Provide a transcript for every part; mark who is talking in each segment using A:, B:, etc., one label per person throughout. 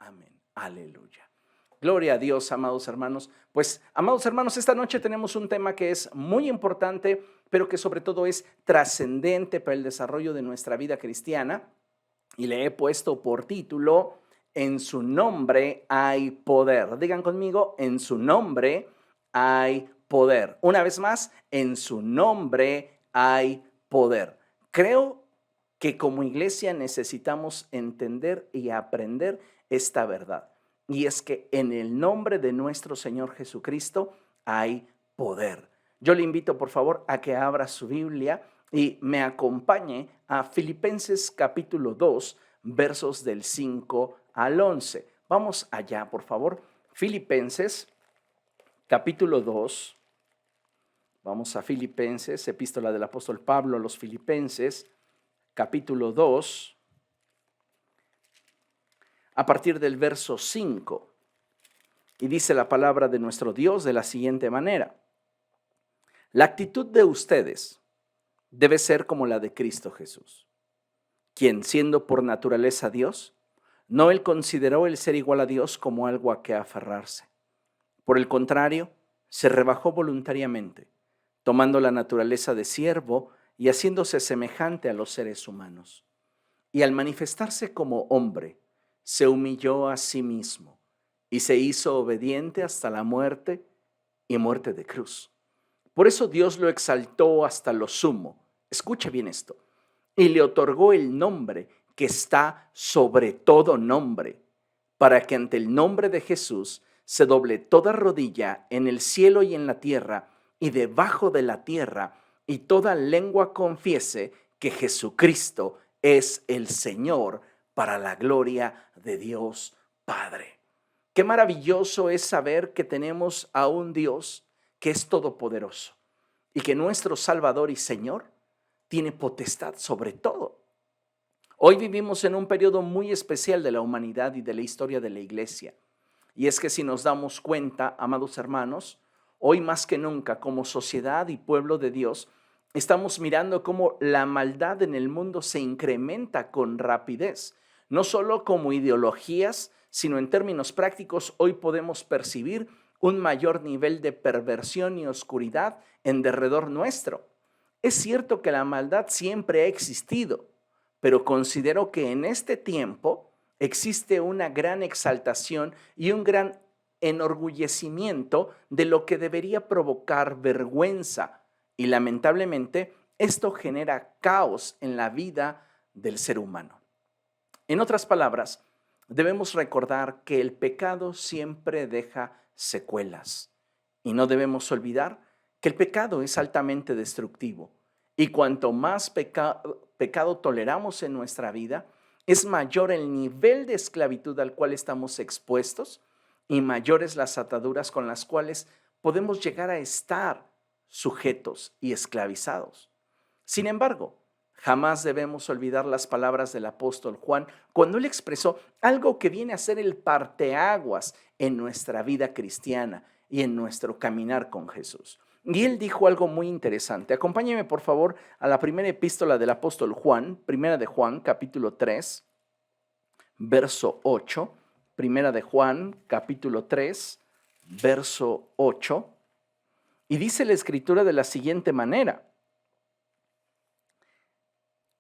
A: Amén. Aleluya. Gloria a Dios, amados hermanos. Pues, amados hermanos, esta noche tenemos un tema que es muy importante, pero que sobre todo es trascendente para el desarrollo de nuestra vida cristiana. Y le he puesto por título, En su nombre hay poder. Digan conmigo, en su nombre hay poder. Una vez más, en su nombre hay poder. Creo que como iglesia necesitamos entender y aprender esta verdad. Y es que en el nombre de nuestro Señor Jesucristo hay poder. Yo le invito, por favor, a que abra su Biblia y me acompañe a Filipenses capítulo 2, versos del 5 al 11. Vamos allá, por favor. Filipenses capítulo 2. Vamos a Filipenses, epístola del apóstol Pablo a los Filipenses, capítulo 2, a partir del verso 5. Y dice la palabra de nuestro Dios de la siguiente manera: la actitud de ustedes debe ser como la de Cristo Jesús, quien, siendo por naturaleza Dios, no él consideró el ser igual a Dios como algo a que aferrarse. Por el contrario, se rebajó voluntariamente, tomando la naturaleza de siervo y haciéndose semejante a los seres humanos. Y al manifestarse como hombre, se humilló a sí mismo y se hizo obediente hasta la muerte y muerte de cruz. Por eso Dios lo exaltó hasta lo sumo. Escuche bien esto. Y le otorgó el nombre que está sobre todo nombre, para que ante el nombre de Jesús se doble toda rodilla en el cielo y en la tierra y debajo de la tierra, y toda lengua confiese que Jesucristo es el Señor, para la gloria de Dios Padre. Qué maravilloso es saber que tenemos a un Dios que es todopoderoso y que nuestro Salvador y Señor tiene potestad sobre todo. Hoy vivimos en un periodo muy especial de la humanidad y de la historia de la iglesia. Y es que si nos damos cuenta, amados hermanos, hoy más que nunca como sociedad y pueblo de Dios, estamos mirando cómo la maldad en el mundo se incrementa con rapidez. No solo como ideologías, sino en términos prácticos, hoy podemos percibir un mayor nivel de perversión y oscuridad en derredor nuestro. Es cierto que la maldad siempre ha existido, pero considero que en este tiempo existe una gran exaltación y un gran enorgullecimiento de lo que debería provocar vergüenza. Y lamentablemente esto genera caos en la vida del ser humano. En otras palabras, debemos recordar que el pecado siempre deja secuelas y no debemos olvidar que el pecado es altamente destructivo y cuanto más pecado toleramos en nuestra vida, es mayor el nivel de esclavitud al cual estamos expuestos y mayores las ataduras con las cuales podemos llegar a estar sujetos y esclavizados. Sin embargo, jamás debemos olvidar las palabras del apóstol Juan cuando él expresó algo que viene a ser el parteaguas en nuestra vida cristiana y en nuestro caminar con Jesús. Y él dijo algo muy interesante. Acompáñeme, por favor, a la primera epístola del apóstol Juan, primera de Juan, capítulo 3, verso 8. Primera de Juan, capítulo 3, verso 8. Y dice la escritura de la siguiente manera: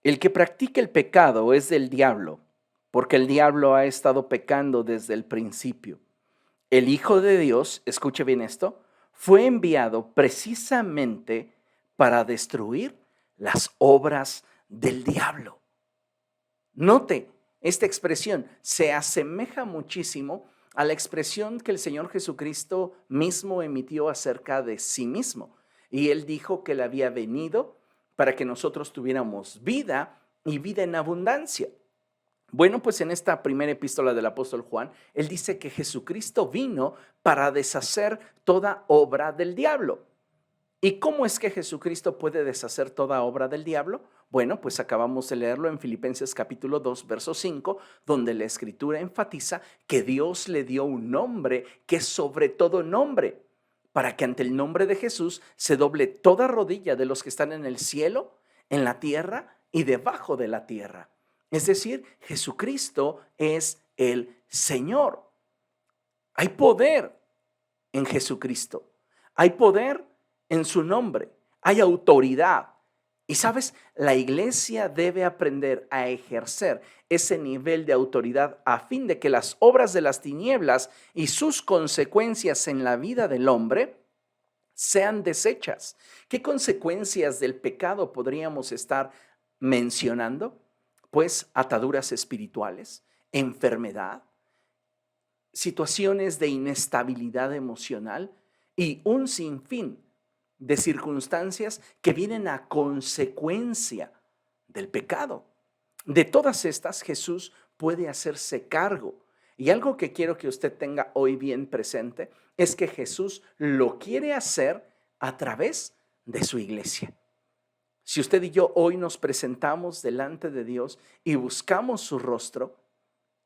A: el que practica el pecado es del diablo, porque el diablo ha estado pecando desde el principio. El Hijo de Dios, escuche bien esto, fue enviado precisamente para destruir las obras del diablo. Note, esta expresión se asemeja muchísimo a la expresión que el Señor Jesucristo mismo emitió acerca de sí mismo. Y él dijo que él había venido para que nosotros tuviéramos vida y vida en abundancia. Bueno, pues en esta primera epístola del apóstol Juan, él dice que Jesucristo vino para deshacer toda obra del diablo. ¿Y cómo es que Jesucristo puede deshacer toda obra del diablo? Bueno, pues acabamos de leerlo en Filipenses capítulo 2, verso 5, donde la escritura enfatiza que Dios le dio un nombre que es sobre todo nombre, para que ante el nombre de Jesús se doble toda rodilla de los que están en el cielo, en la tierra y debajo de la tierra. Es decir, Jesucristo es el Señor. Hay poder en Jesucristo. Hay poder en su nombre. Hay autoridad. Y sabes, la iglesia debe aprender a ejercer ese nivel de autoridad a fin de que las obras de las tinieblas y sus consecuencias en la vida del hombre sean deshechas. ¿Qué consecuencias del pecado podríamos estar mencionando? Pues ataduras espirituales, enfermedad, situaciones de inestabilidad emocional y un sinfín de circunstancias que vienen a consecuencia del pecado. De todas estas, Jesús puede hacerse cargo. Y algo que quiero que usted tenga hoy bien presente es que Jesús lo quiere hacer a través de su iglesia. Si usted y yo hoy nos presentamos delante de Dios y buscamos su rostro,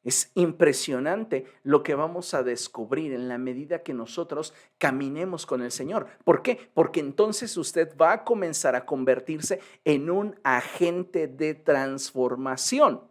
A: es impresionante lo que vamos a descubrir en la medida que nosotros caminemos con el Señor. ¿Por qué? Porque entonces usted va a comenzar a convertirse en un agente de transformación.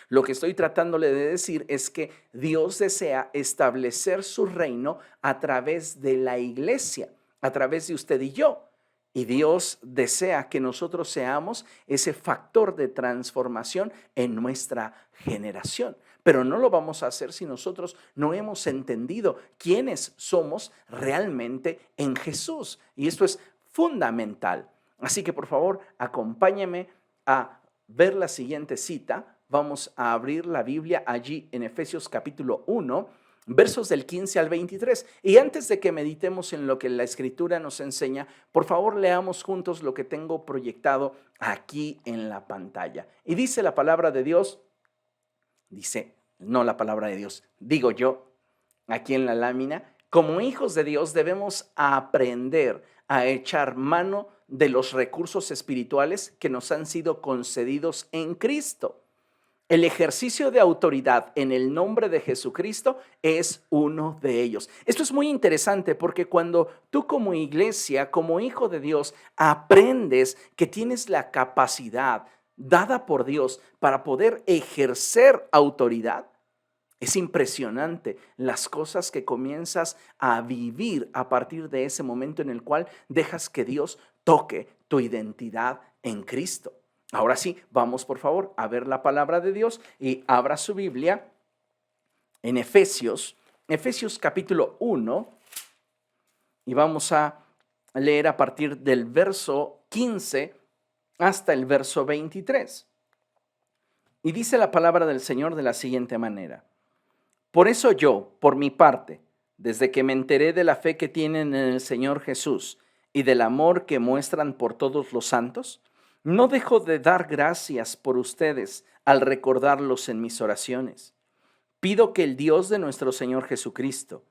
A: Lo que estoy tratándole de decir es que Dios desea establecer su reino a través de la iglesia, a través de usted y yo. Y Dios desea que nosotros seamos ese factor de transformación en nuestra generación. Pero no lo vamos a hacer si nosotros no hemos entendido quiénes somos realmente en Jesús. Y esto es fundamental. Así que por favor, acompáñeme a ver la siguiente cita. Vamos a abrir la Biblia allí en Efesios capítulo 1, versos del 15 al 23. Y antes de que meditemos en lo que la Escritura nos enseña, por favor leamos juntos lo que tengo proyectado aquí en la pantalla. Y dice la palabra de Dios, no la palabra de Dios, digo yo, aquí en la lámina, como hijos de Dios debemos aprender a echar mano de los recursos espirituales que nos han sido concedidos en Cristo. El ejercicio de autoridad en el nombre de Jesucristo es uno de ellos. Esto es muy interesante porque cuando tú como iglesia, como hijo de Dios, aprendes que tienes la capacidad dada por Dios para poder ejercer autoridad, es impresionante las cosas que comienzas a vivir a partir de ese momento en el cual dejas que Dios toque tu identidad en Cristo. Ahora sí, vamos por favor a ver la palabra de Dios y abra su Biblia en Efesios capítulo 1 y vamos a leer a partir del verso 15 hasta el verso 23. Y dice la palabra del Señor de la siguiente manera: por eso yo, por mi parte, desde que me enteré de la fe que tienen en el Señor Jesús y del amor que muestran por todos los santos, no dejo de dar gracias por ustedes al recordarlos en mis oraciones. Pido que el Dios de nuestro Señor Jesucristo,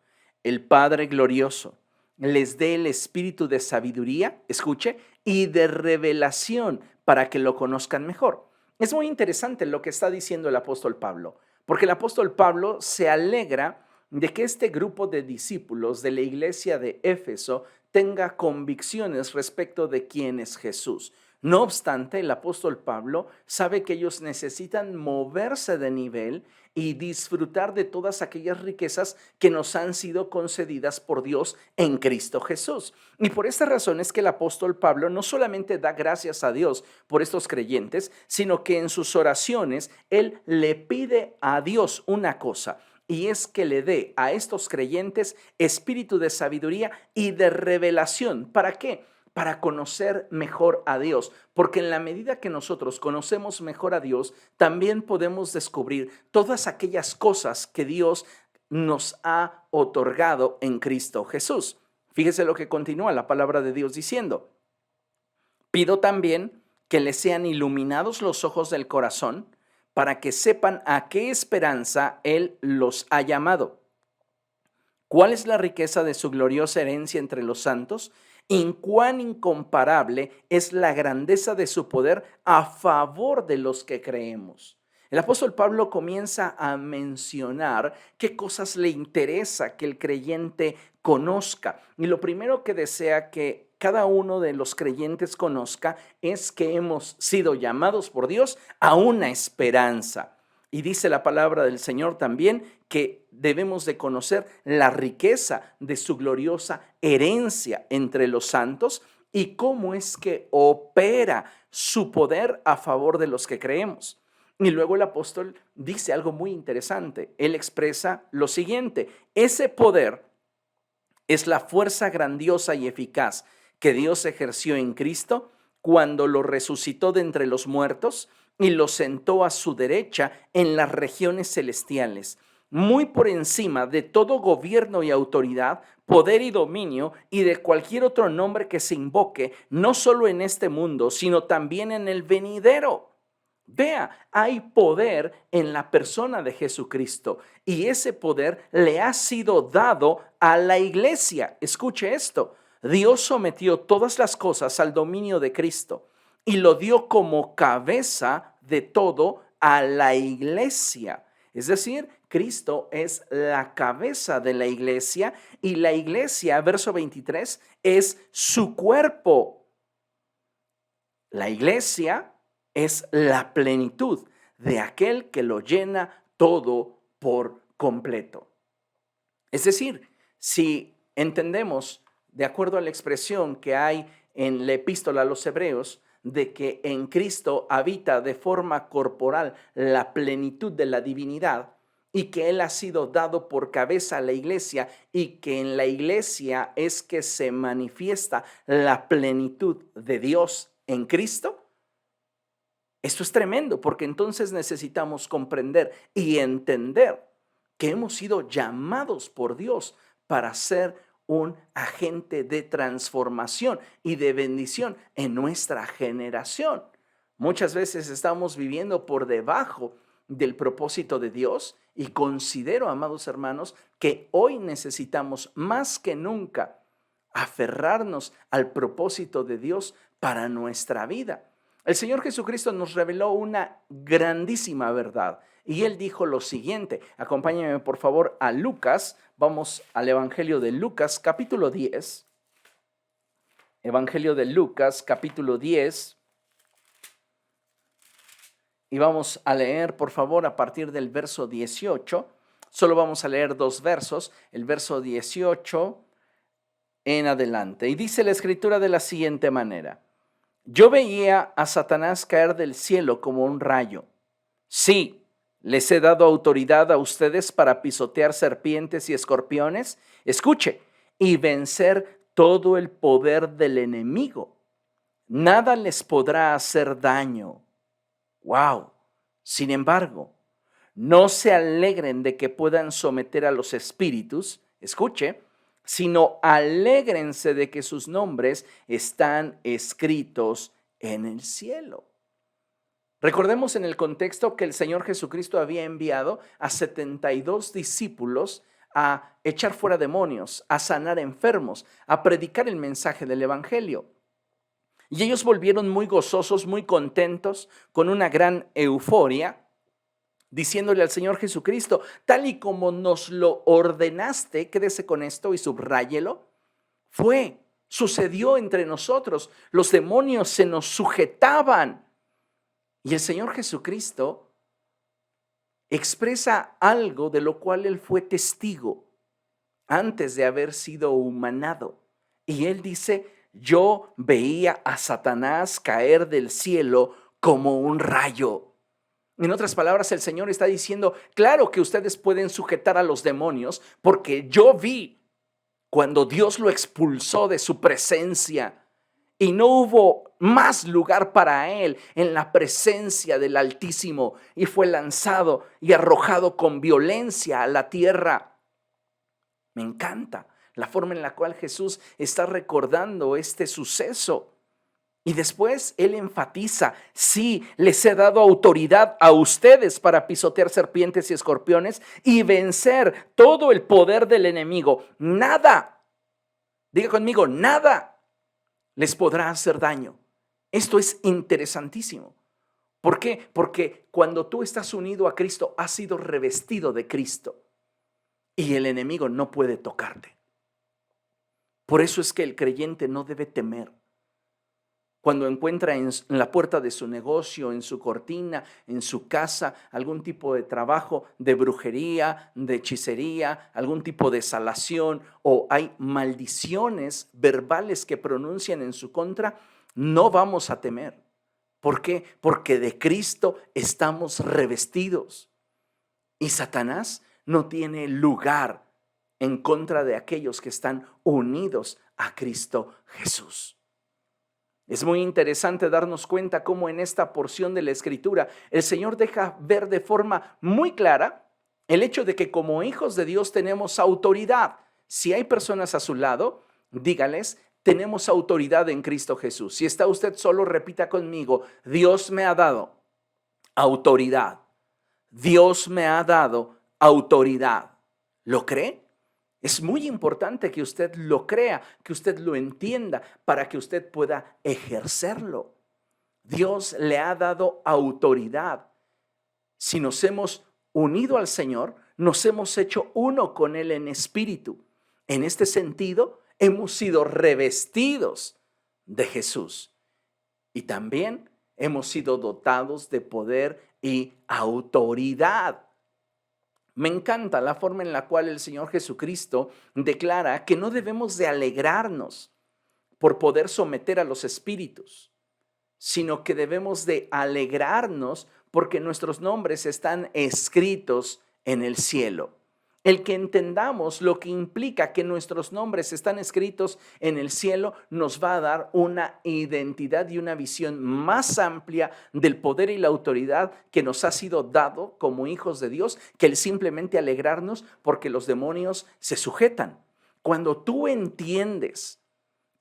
A: el Padre glorioso, les dé el espíritu de sabiduría, escuche, y de revelación para que lo conozcan mejor. Es muy interesante lo que está diciendo el apóstol Pablo, porque el apóstol Pablo se alegra de que este grupo de discípulos de la iglesia de Éfeso tenga convicciones respecto de quién es Jesús. No obstante, el apóstol Pablo sabe que ellos necesitan moverse de nivel y disfrutar de todas aquellas riquezas que nos han sido concedidas por Dios en Cristo Jesús. Y por esta razón es que el apóstol Pablo no solamente da gracias a Dios por estos creyentes, sino que en sus oraciones él le pide a Dios una cosa, y es que le dé a estos creyentes espíritu de sabiduría y de revelación. ¿Para qué? Para conocer mejor a Dios, porque en la medida que nosotros conocemos mejor a Dios, también podemos descubrir todas aquellas cosas que Dios nos ha otorgado en Cristo Jesús. Fíjese lo que continúa la palabra de Dios diciendo: pido también que les sean iluminados los ojos del corazón para que sepan a qué esperanza Él los ha llamado. ¿Cuál es la riqueza de su gloriosa herencia entre los santos? ¿En cuán incomparable es la grandeza de su poder a favor de los que creemos? El apóstol Pablo comienza a mencionar qué cosas le interesa que el creyente conozca. Y lo primero que desea que cada uno de los creyentes conozca es que hemos sido llamados por Dios a una esperanza. Y dice la palabra del Señor también que debemos de conocer la riqueza de su gloriosa herencia entre los santos y cómo es que opera su poder a favor de los que creemos. Y luego el apóstol dice algo muy interesante. Él expresa lo siguiente: ese poder es la fuerza grandiosa y eficaz que Dios ejerció en Cristo cuando lo resucitó de entre los muertos y lo sentó a su derecha en las regiones celestiales, muy por encima de todo gobierno y autoridad, poder y dominio y de cualquier otro nombre que se invoque, no solo en este mundo, sino también en el venidero. Vea, hay poder en la persona de Jesucristo y ese poder le ha sido dado a la iglesia. Escuche esto: Dios sometió todas las cosas al dominio de Cristo y lo dio como cabeza de todo a la iglesia. Es decir, Cristo es la cabeza de la iglesia y la iglesia, verso 23, es su cuerpo. La iglesia es la plenitud de aquel que lo llena todo por completo. Es decir, si entendemos, de acuerdo a la expresión que hay en la epístola a los Hebreos, de que en Cristo habita de forma corporal la plenitud de la divinidad y que Él ha sido dado por cabeza a la iglesia y que en la iglesia es que se manifiesta la plenitud de Dios en Cristo. Esto es tremendo, porque entonces necesitamos comprender y entender que hemos sido llamados por Dios para ser un agente de transformación y de bendición en nuestra generación. Muchas veces estamos viviendo por debajo del propósito de Dios y considero, amados hermanos, que hoy necesitamos más que nunca aferrarnos al propósito de Dios para nuestra vida. El Señor Jesucristo nos reveló una grandísima verdad y Él dijo lo siguiente. Acompáñenme por favor a Lucas. Vamos al Evangelio de Lucas, capítulo 10. Evangelio de Lucas, capítulo 10. Y vamos a leer, por favor, a partir del verso 18. Solo vamos a leer 2 versos, el verso 18 en adelante. Y dice la Escritura de la siguiente manera: yo veía a Satanás caer del cielo como un rayo. Sí, les he dado autoridad a ustedes para pisotear serpientes y escorpiones. Escuche, y vencer todo el poder del enemigo. Nada les podrá hacer daño. ¡Wow! Sin embargo, no se alegren de que puedan someter a los espíritus. Escuche, sino alégrense de que sus nombres están escritos en el cielo. Recordemos en el contexto que el Señor Jesucristo había enviado a 72 discípulos a echar fuera demonios, a sanar enfermos, a predicar el mensaje del Evangelio. Y ellos volvieron muy gozosos, muy contentos, con una gran euforia, diciéndole al Señor Jesucristo: tal y como nos lo ordenaste, quédese con esto y subráyelo, sucedió entre nosotros. Los demonios se nos sujetaban. Y el Señor Jesucristo expresa algo de lo cual Él fue testigo antes de haber sido humanado. Y Él dice: yo veía a Satanás caer del cielo como un rayo. En otras palabras, el Señor está diciendo: claro que ustedes pueden sujetar a los demonios, porque yo vi cuando Dios lo expulsó de su presencia y no hubo más lugar para él en la presencia del Altísimo, y fue lanzado y arrojado con violencia a la tierra. Me encanta la forma en la cual Jesús está recordando este suceso. Y después Él enfatiza: sí, les he dado autoridad a ustedes para pisotear serpientes y escorpiones y vencer todo el poder del enemigo. Nada, diga conmigo, nada les podrá hacer daño. Esto es interesantísimo. ¿Por qué? Porque cuando tú estás unido a Cristo, has sido revestido de Cristo y el enemigo no puede tocarte. Por eso es que el creyente no debe temer. Cuando encuentra en la puerta de su negocio, en su cortina, en su casa, algún tipo de trabajo de brujería, de hechicería, algún tipo de salación o hay maldiciones verbales que pronuncian en su contra, no vamos a temer. ¿Por qué? Porque de Cristo estamos revestidos y Satanás no tiene lugar en contra de aquellos que están unidos a Cristo Jesús. Es muy interesante darnos cuenta cómo en esta porción de la Escritura el Señor deja ver de forma muy clara el hecho de que como hijos de Dios tenemos autoridad. Si hay personas a su lado, dígales, tenemos autoridad en Cristo Jesús. Si está usted solo, repita conmigo, Dios me ha dado autoridad. Dios me ha dado autoridad. ¿Lo cree? Es muy importante que usted lo crea, que usted lo entienda para que usted pueda ejercerlo. Dios le ha dado autoridad. Si nos hemos unido al Señor, nos hemos hecho uno con Él en espíritu. En este sentido, hemos sido revestidos de Jesús y también hemos sido dotados de poder y autoridad. Me encanta la forma en la cual el Señor Jesucristo declara que no debemos de alegrarnos por poder someter a los espíritus, sino que debemos de alegrarnos porque nuestros nombres están escritos en el cielo. El que entendamos lo que implica que nuestros nombres están escritos en el cielo nos va a dar una identidad y una visión más amplia del poder y la autoridad que nos ha sido dado como hijos de Dios, que el simplemente alegrarnos porque los demonios se sujetan. Cuando tú entiendes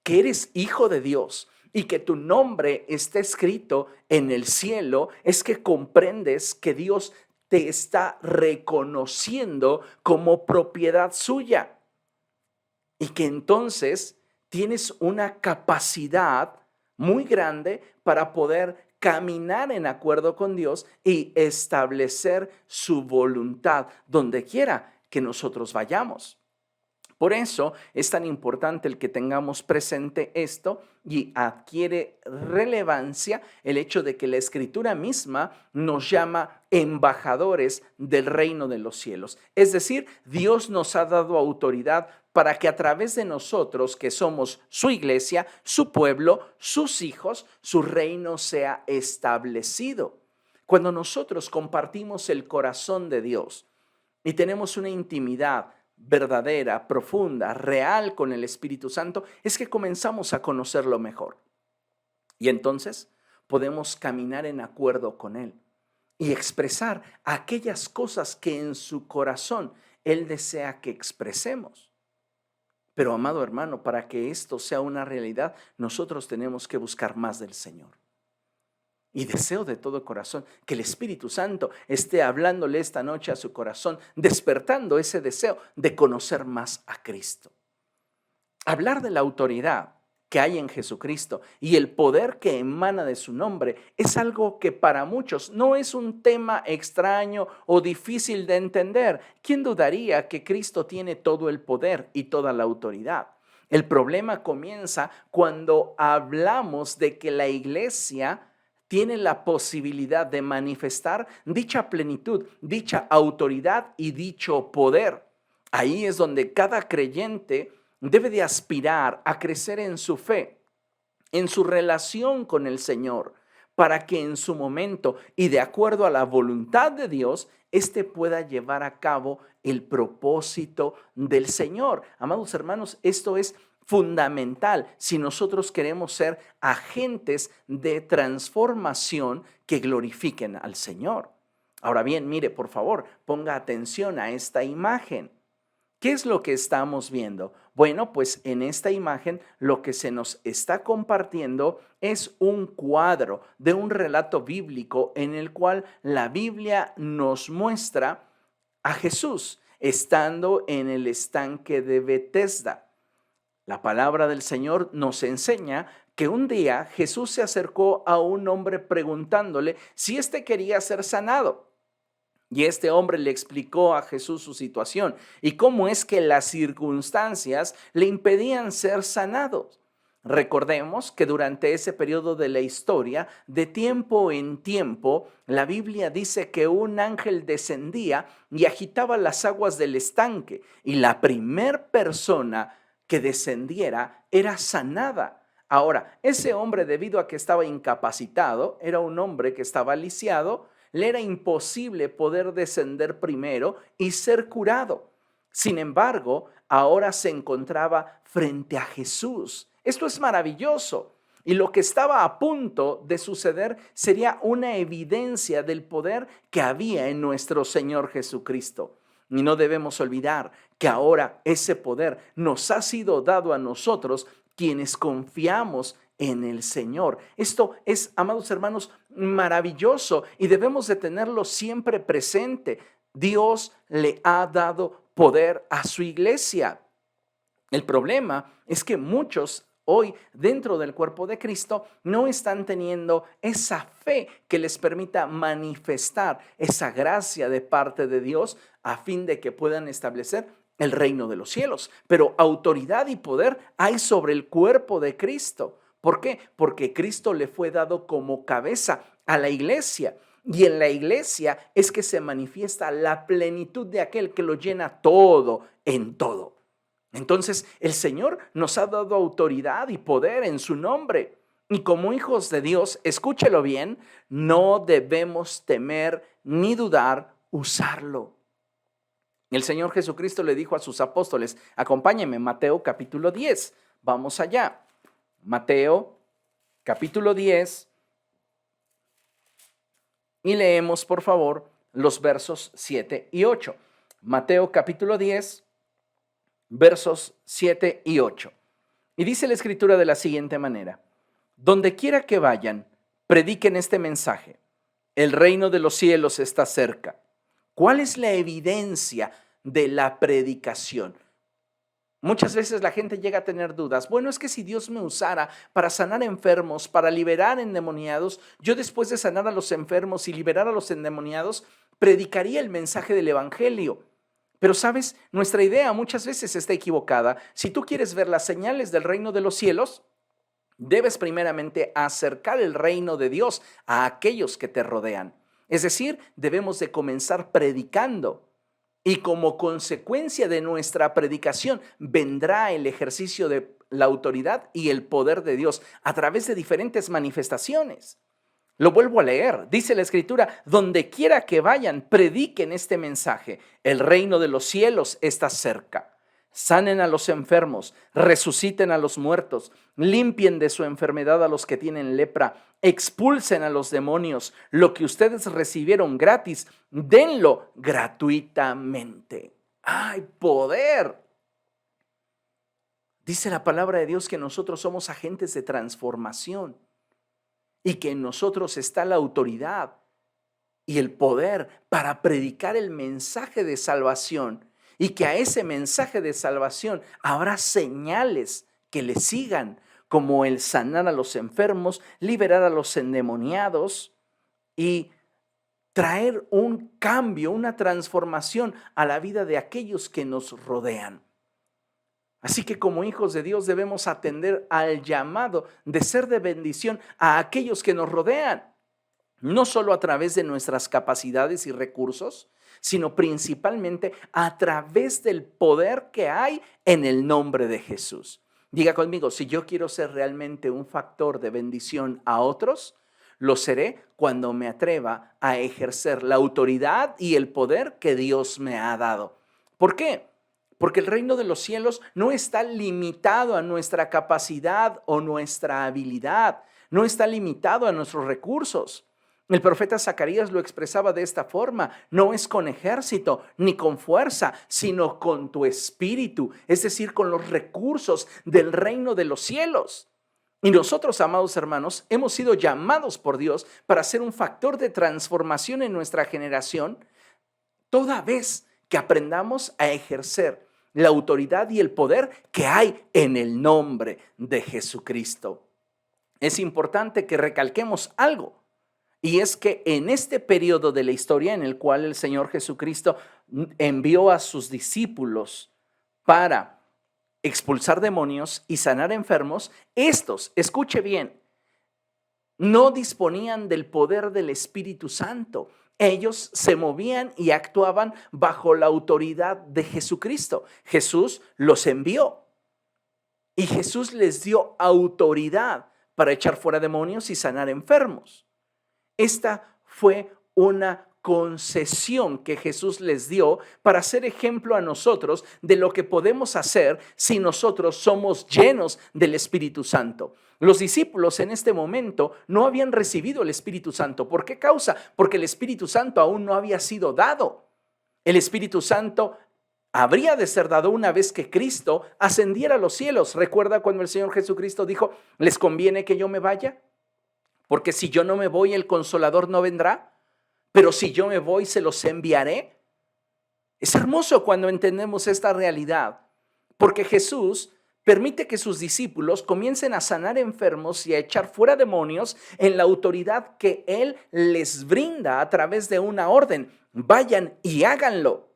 A: que eres hijo de Dios y que tu nombre está escrito en el cielo, es que comprendes que Dios te está reconociendo como propiedad suya y que entonces tienes una capacidad muy grande para poder caminar en acuerdo con Dios y establecer su voluntad donde quiera que nosotros vayamos. Por eso es tan importante el que tengamos presente esto y adquiere relevancia el hecho de que la Escritura misma nos llama embajadores del reino de los cielos. Es decir, Dios nos ha dado autoridad para que a través de nosotros, que somos su iglesia, su pueblo, sus hijos, su reino sea establecido. Cuando nosotros compartimos el corazón de Dios y tenemos una intimidad verdadera, profunda, real con el Espíritu Santo, es que comenzamos a conocerlo mejor. Y entonces podemos caminar en acuerdo con Él y expresar aquellas cosas que en su corazón Él desea que expresemos. Pero, amado hermano, para que esto sea una realidad, nosotros tenemos que buscar más del Señor. Y deseo de todo corazón que el Espíritu Santo esté hablándole esta noche a su corazón, despertando ese deseo de conocer más a Cristo. Hablar de la autoridad que hay en Jesucristo y el poder que emana de su nombre es algo que para muchos no es un tema extraño o difícil de entender. ¿Quién dudaría que Cristo tiene todo el poder y toda la autoridad? El problema comienza cuando hablamos de que la iglesia tiene la posibilidad de manifestar dicha plenitud, dicha autoridad y dicho poder. Ahí es donde cada creyente debe de aspirar a crecer en su fe, en su relación con el Señor, para que en su momento y de acuerdo a la voluntad de Dios, éste pueda llevar a cabo el propósito del Señor. Amados hermanos, esto es fundamental si nosotros queremos ser agentes de transformación que glorifiquen al Señor. Ahora bien, mire, por favor, ponga atención a esta imagen. ¿Qué es lo que estamos viendo? Bueno, pues en esta imagen lo que se nos está compartiendo es un cuadro de un relato bíblico en el cual la Biblia nos muestra a Jesús estando en el estanque de Betesda. La palabra del Señor nos enseña que un día Jesús se acercó a un hombre preguntándole si éste quería ser sanado. Y este hombre le explicó a Jesús su situación y cómo es que las circunstancias le impedían ser sanados. Recordemos que durante ese periodo de la historia, de tiempo en tiempo, la Biblia dice que un ángel descendía y agitaba las aguas del estanque, y la primer persona que descendiera era sanada. Ahora, ese hombre, debido a que estaba incapacitado, era un hombre que estaba lisiado, le era imposible poder descender primero y ser curado. Sin embargo, ahora se encontraba frente a Jesús. Esto es maravilloso. Y lo que estaba a punto de suceder sería una evidencia del poder que había en nuestro Señor Jesucristo. Y no debemos olvidar que ahora ese poder nos ha sido dado a nosotros, quienes confiamos en el Señor. Esto es, amados hermanos, maravilloso y debemos de tenerlo siempre presente. Dios le ha dado poder a su iglesia. El problema es que muchos hoy dentro del cuerpo de Cristo no están teniendo esa fe que les permita manifestar esa gracia de parte de Dios a fin de que puedan establecer el reino de los cielos. Pero autoridad y poder hay sobre el cuerpo de Cristo. ¿Por qué? Porque Cristo le fue dado como cabeza a la iglesia. Y en la iglesia es que se manifiesta la plenitud de aquel que lo llena todo en todo. Entonces, el Señor nos ha dado autoridad y poder en su nombre. Y como hijos de Dios, escúchelo bien, no debemos temer ni dudar usarlo. El Señor Jesucristo le dijo a sus apóstoles, acompáñenme, Mateo capítulo 10. Vamos allá. Mateo capítulo 10. Y leemos, por favor, los versos 7 y 8. Mateo capítulo 10, versos 7 y 8. Y dice la Escritura de la siguiente manera: donde quiera que vayan, prediquen este mensaje. El reino de los cielos está cerca. ¿Cuál es la evidencia de la predicación? Muchas veces la gente llega a tener dudas. Bueno, es que si Dios me usara para sanar enfermos, para liberar endemoniados, yo después de sanar a los enfermos y liberar a los endemoniados, predicaría el mensaje del evangelio. Pero sabes, nuestra idea muchas veces está equivocada. Si tú quieres ver las señales del reino de los cielos, debes primeramente acercar el reino de Dios a aquellos que te rodean. Es decir, debemos de comenzar predicando. Y como consecuencia de nuestra predicación vendrá el ejercicio de la autoridad y el poder de Dios a través de diferentes manifestaciones. Lo vuelvo a leer, dice la Escritura, donde quiera que vayan, prediquen este mensaje. El reino de los cielos está cerca. Sanen a los enfermos, resuciten a los muertos, limpien de su enfermedad a los que tienen lepra, expulsen a los demonios. Lo que ustedes recibieron gratis, denlo gratuitamente. ¡Hay poder! Dice la palabra de Dios que nosotros somos agentes de transformación y que en nosotros está la autoridad y el poder para predicar el mensaje de salvación. Y que a ese mensaje de salvación habrá señales que le sigan, como el sanar a los enfermos, liberar a los endemoniados y traer un cambio, una transformación a la vida de aquellos que nos rodean. Así que como hijos de Dios debemos atender al llamado de ser de bendición a aquellos que nos rodean, no solo a través de nuestras capacidades y recursos, sino principalmente a través del poder que hay en el nombre de Jesús. Diga conmigo, si yo quiero ser realmente un factor de bendición a otros, lo seré cuando me atreva a ejercer la autoridad y el poder que Dios me ha dado. ¿Por qué? Porque el reino de los cielos no está limitado a nuestra capacidad o nuestra habilidad, no está limitado a nuestros recursos. El profeta Zacarías lo expresaba de esta forma: no es con ejército ni con fuerza, sino con tu espíritu, es decir, con los recursos del reino de los cielos. Y nosotros, amados hermanos, hemos sido llamados por Dios para ser un factor de transformación en nuestra generación, toda vez que aprendamos a ejercer la autoridad y el poder que hay en el nombre de Jesucristo. Es importante que recalquemos algo. Y es que en este periodo de la historia en el cual el Señor Jesucristo envió a sus discípulos para expulsar demonios y sanar enfermos, estos, escuche bien, no disponían del poder del Espíritu Santo. Ellos se movían y actuaban bajo la autoridad de Jesucristo. Jesús los envió y Jesús les dio autoridad para echar fuera demonios y sanar enfermos. Esta fue una concesión que Jesús les dio para ser ejemplo a nosotros de lo que podemos hacer si nosotros somos llenos del Espíritu Santo. Los discípulos en este momento no habían recibido el Espíritu Santo. ¿Por qué causa? Porque el Espíritu Santo aún no había sido dado. El Espíritu Santo habría de ser dado una vez que Cristo ascendiera a los cielos. ¿Recuerda cuando el Señor Jesucristo dijo, les conviene que yo me vaya? Porque si yo no me voy, el Consolador no vendrá. Pero si yo me voy, se los enviaré. Es hermoso cuando entendemos esta realidad, porque Jesús permite que sus discípulos comiencen a sanar enfermos y a echar fuera demonios en la autoridad que Él les brinda a través de una orden. Vayan y háganlo.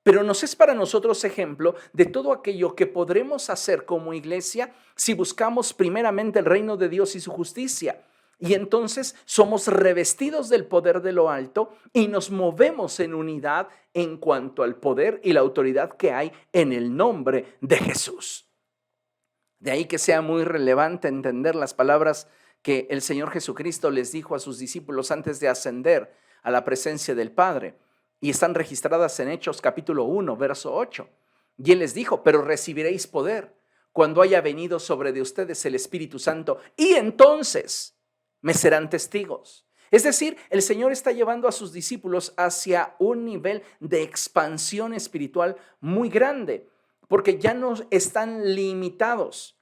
A: Pero nos es para nosotros ejemplo de todo aquello que podremos hacer como iglesia si buscamos primeramente el reino de Dios y su justicia. Y entonces somos revestidos del poder de lo alto y nos movemos en unidad en cuanto al poder y la autoridad que hay en el nombre de Jesús. De ahí que sea muy relevante entender las palabras que el Señor Jesucristo les dijo a sus discípulos antes de ascender a la presencia del Padre. Y están registradas en Hechos capítulo 1, verso 8. Y Él les dijo, pero recibiréis poder cuando haya venido sobre de ustedes el Espíritu Santo. Y entonces me serán testigos. Es decir, el Señor está llevando a sus discípulos hacia un nivel de expansión espiritual muy grande, porque ya no están limitados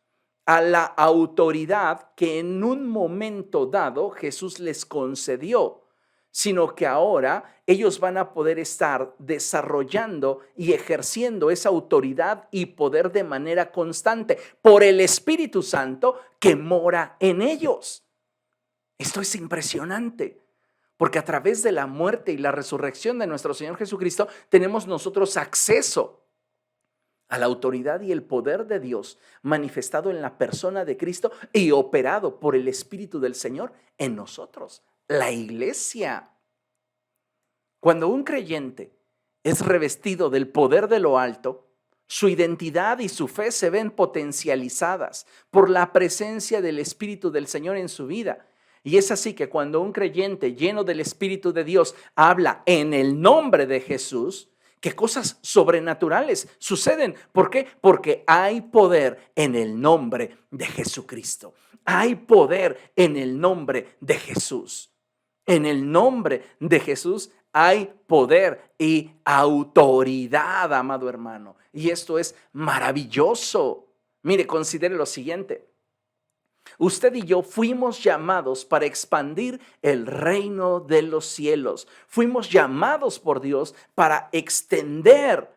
A: a la autoridad que en un momento dado Jesús les concedió, sino que ahora ellos van a poder estar desarrollando y ejerciendo esa autoridad y poder de manera constante por el Espíritu Santo que mora en ellos. Esto es impresionante, porque a través de la muerte y la resurrección de nuestro Señor Jesucristo tenemos nosotros acceso a la autoridad y el poder de Dios manifestado en la persona de Cristo y operado por el Espíritu del Señor en nosotros, la iglesia. Cuando un creyente es revestido del poder de lo alto, su identidad y su fe se ven potencializadas por la presencia del Espíritu del Señor en su vida. Y es así que cuando un creyente lleno del Espíritu de Dios habla en el nombre de Jesús, que cosas sobrenaturales suceden. ¿Por qué? Porque hay poder en el nombre de Jesucristo. Hay poder en el nombre de Jesús. En el nombre de Jesús hay poder y autoridad, amado hermano. Y esto es maravilloso. Mire, considere lo siguiente. Usted y yo fuimos llamados para expandir el reino de los cielos. Fuimos llamados por Dios para extender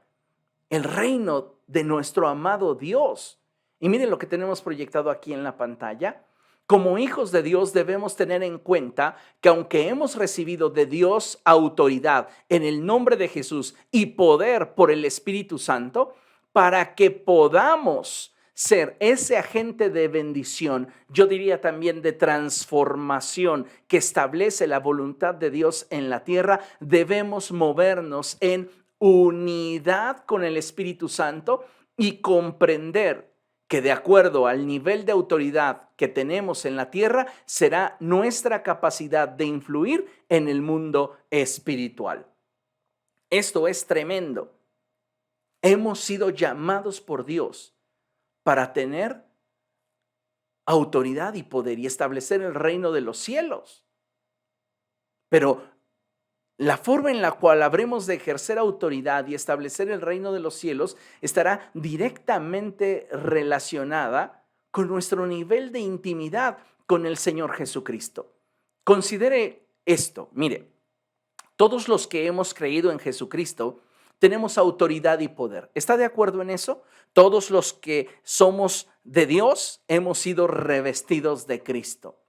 A: el reino de nuestro amado Dios. Y miren lo que tenemos proyectado aquí en la pantalla. Como hijos de Dios debemos tener en cuenta que aunque hemos recibido de Dios autoridad en el nombre de Jesús y poder por el Espíritu Santo, para que podamos ser ese agente de bendición, yo diría también de transformación que establece la voluntad de Dios en la tierra, debemos movernos en unidad con el Espíritu Santo y comprender que de acuerdo al nivel de autoridad que tenemos en la tierra, será nuestra capacidad de influir en el mundo espiritual. Esto es tremendo. Hemos sido llamados por Dios para tener autoridad y poder y establecer el reino de los cielos. Pero la forma en la cual habremos de ejercer autoridad y establecer el reino de los cielos estará directamente relacionada con nuestro nivel de intimidad con el Señor Jesucristo. Considere esto, mire, todos los que hemos creído en Jesucristo tenemos autoridad y poder. ¿Está de acuerdo en eso? Todos los que somos de Dios hemos sido revestidos de Cristo.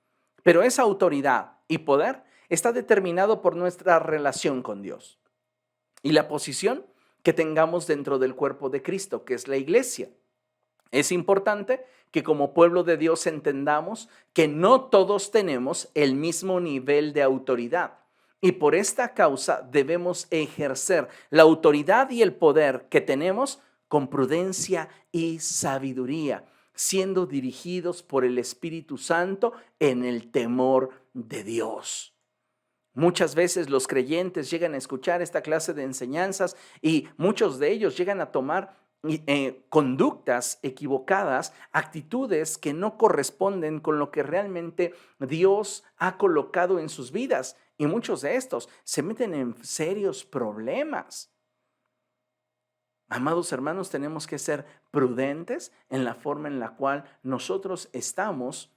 A: Pero esa autoridad y poder está determinado por nuestra relación con Dios y la posición que tengamos dentro del cuerpo de Cristo, que es la iglesia. Es importante que como pueblo de Dios entendamos que no todos tenemos el mismo nivel de autoridad. Y por esta causa debemos ejercer la autoridad y el poder que tenemos con prudencia y sabiduría, siendo dirigidos por el Espíritu Santo en el temor de Dios. Muchas veces los creyentes llegan a escuchar esta clase de enseñanzas y muchos de ellos llegan a tomar conductas equivocadas, actitudes que no corresponden con lo que realmente Dios ha colocado en sus vidas. Y muchos de estos se meten en serios problemas. Amados hermanos, tenemos que ser prudentes en la forma en la cual nosotros estamos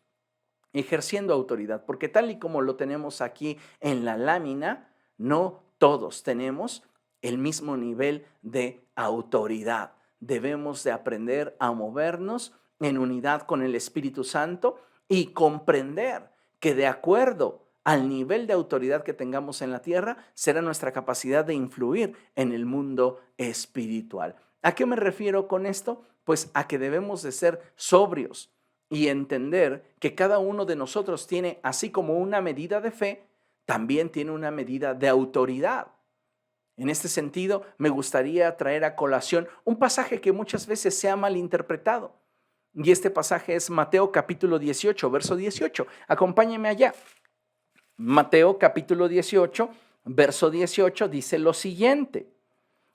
A: ejerciendo autoridad, porque tal y como lo tenemos aquí en la lámina, no todos tenemos el mismo nivel de autoridad. Debemos de aprender a movernos en unidad con el Espíritu Santo y comprender que de acuerdo al nivel de autoridad que tengamos en la tierra, será nuestra capacidad de influir en el mundo espiritual. ¿A qué me refiero con esto? Pues a que debemos de ser sobrios y entender que cada uno de nosotros tiene, así como una medida de fe, también tiene una medida de autoridad. En este sentido, me gustaría traer a colación un pasaje que muchas veces se ha malinterpretado. Y este pasaje es Mateo capítulo 18, verso 18. Acompáñenme allá. Mateo capítulo 18, verso 18 dice lo siguiente: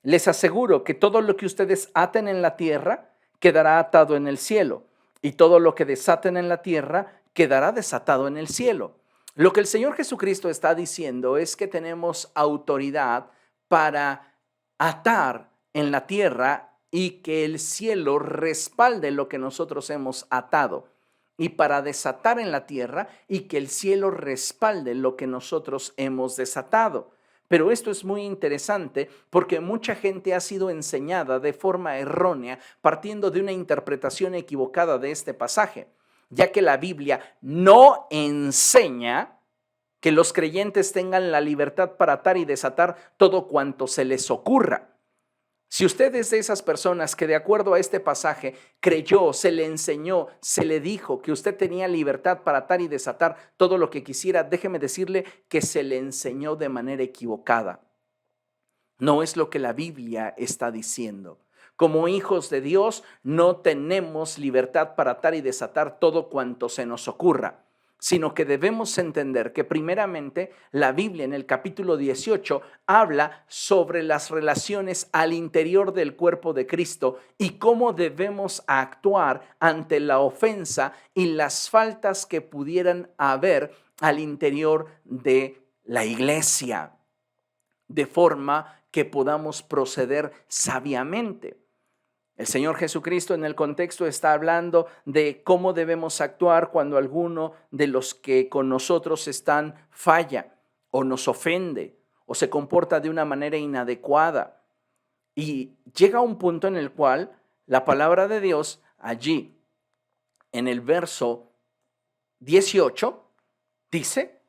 A: les aseguro que todo lo que ustedes aten en la tierra quedará atado en el cielo, y todo lo que desaten en la tierra quedará desatado en el cielo. Lo que el Señor Jesucristo está diciendo es que tenemos autoridad para atar en la tierra y que el cielo respalde lo que nosotros hemos atado, y para desatar en la tierra y que el cielo respalde lo que nosotros hemos desatado. Pero esto es muy interesante porque mucha gente ha sido enseñada de forma errónea partiendo de una interpretación equivocada de este pasaje, ya que la Biblia no enseña que los creyentes tengan la libertad para atar y desatar todo cuanto se les ocurra. Si usted es de esas personas que de acuerdo a este pasaje creyó, se le enseñó, se le dijo que usted tenía libertad para atar y desatar todo lo que quisiera, déjeme decirle que se le enseñó de manera equivocada. No es lo que la Biblia está diciendo. Como hijos de Dios no tenemos libertad para atar y desatar todo cuanto se nos ocurra, sino que debemos entender que primeramente la Biblia en el capítulo 18 habla sobre las relaciones al interior del cuerpo de Cristo y cómo debemos actuar ante la ofensa y las faltas que pudieran haber al interior de la iglesia, de forma que podamos proceder sabiamente. El Señor Jesucristo en el contexto está hablando de cómo debemos actuar cuando alguno de los que con nosotros están falla o nos ofende o se comporta de una manera inadecuada. Y llega un punto en el cual la palabra de Dios allí en el verso 18 dice: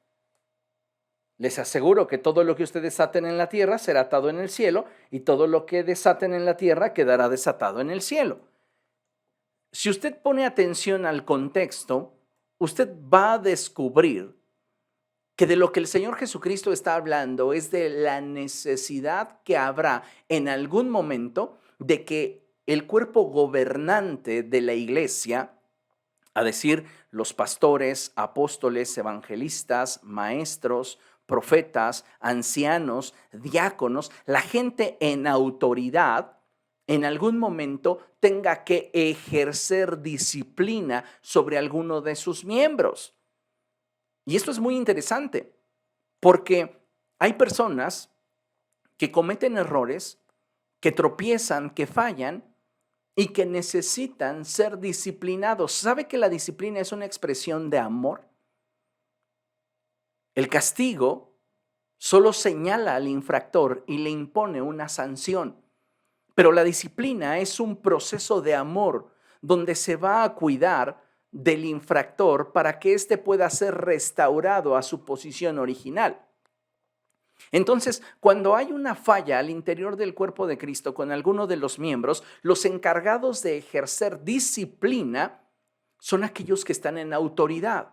A: les aseguro que todo lo que ustedes aten en la tierra será atado en el cielo, y todo lo que desaten en la tierra quedará desatado en el cielo. Si usted pone atención al contexto, usted va a descubrir que de lo que el Señor Jesucristo está hablando es de la necesidad que habrá en algún momento de que el cuerpo gobernante de la iglesia, a decir, los pastores, apóstoles, evangelistas, maestros, profetas, ancianos, diáconos, la gente en autoridad, en algún momento tenga que ejercer disciplina sobre alguno de sus miembros. Y esto es muy interesante porque hay personas que cometen errores, que tropiezan, que fallan y que necesitan ser disciplinados. ¿Sabe que la disciplina es una expresión de amor? El castigo solo señala al infractor y le impone una sanción, pero la disciplina es un proceso de amor donde se va a cuidar del infractor para que éste pueda ser restaurado a su posición original. Entonces, cuando hay una falla al interior del cuerpo de Cristo con alguno de los miembros, los encargados de ejercer disciplina son aquellos que están en autoridad.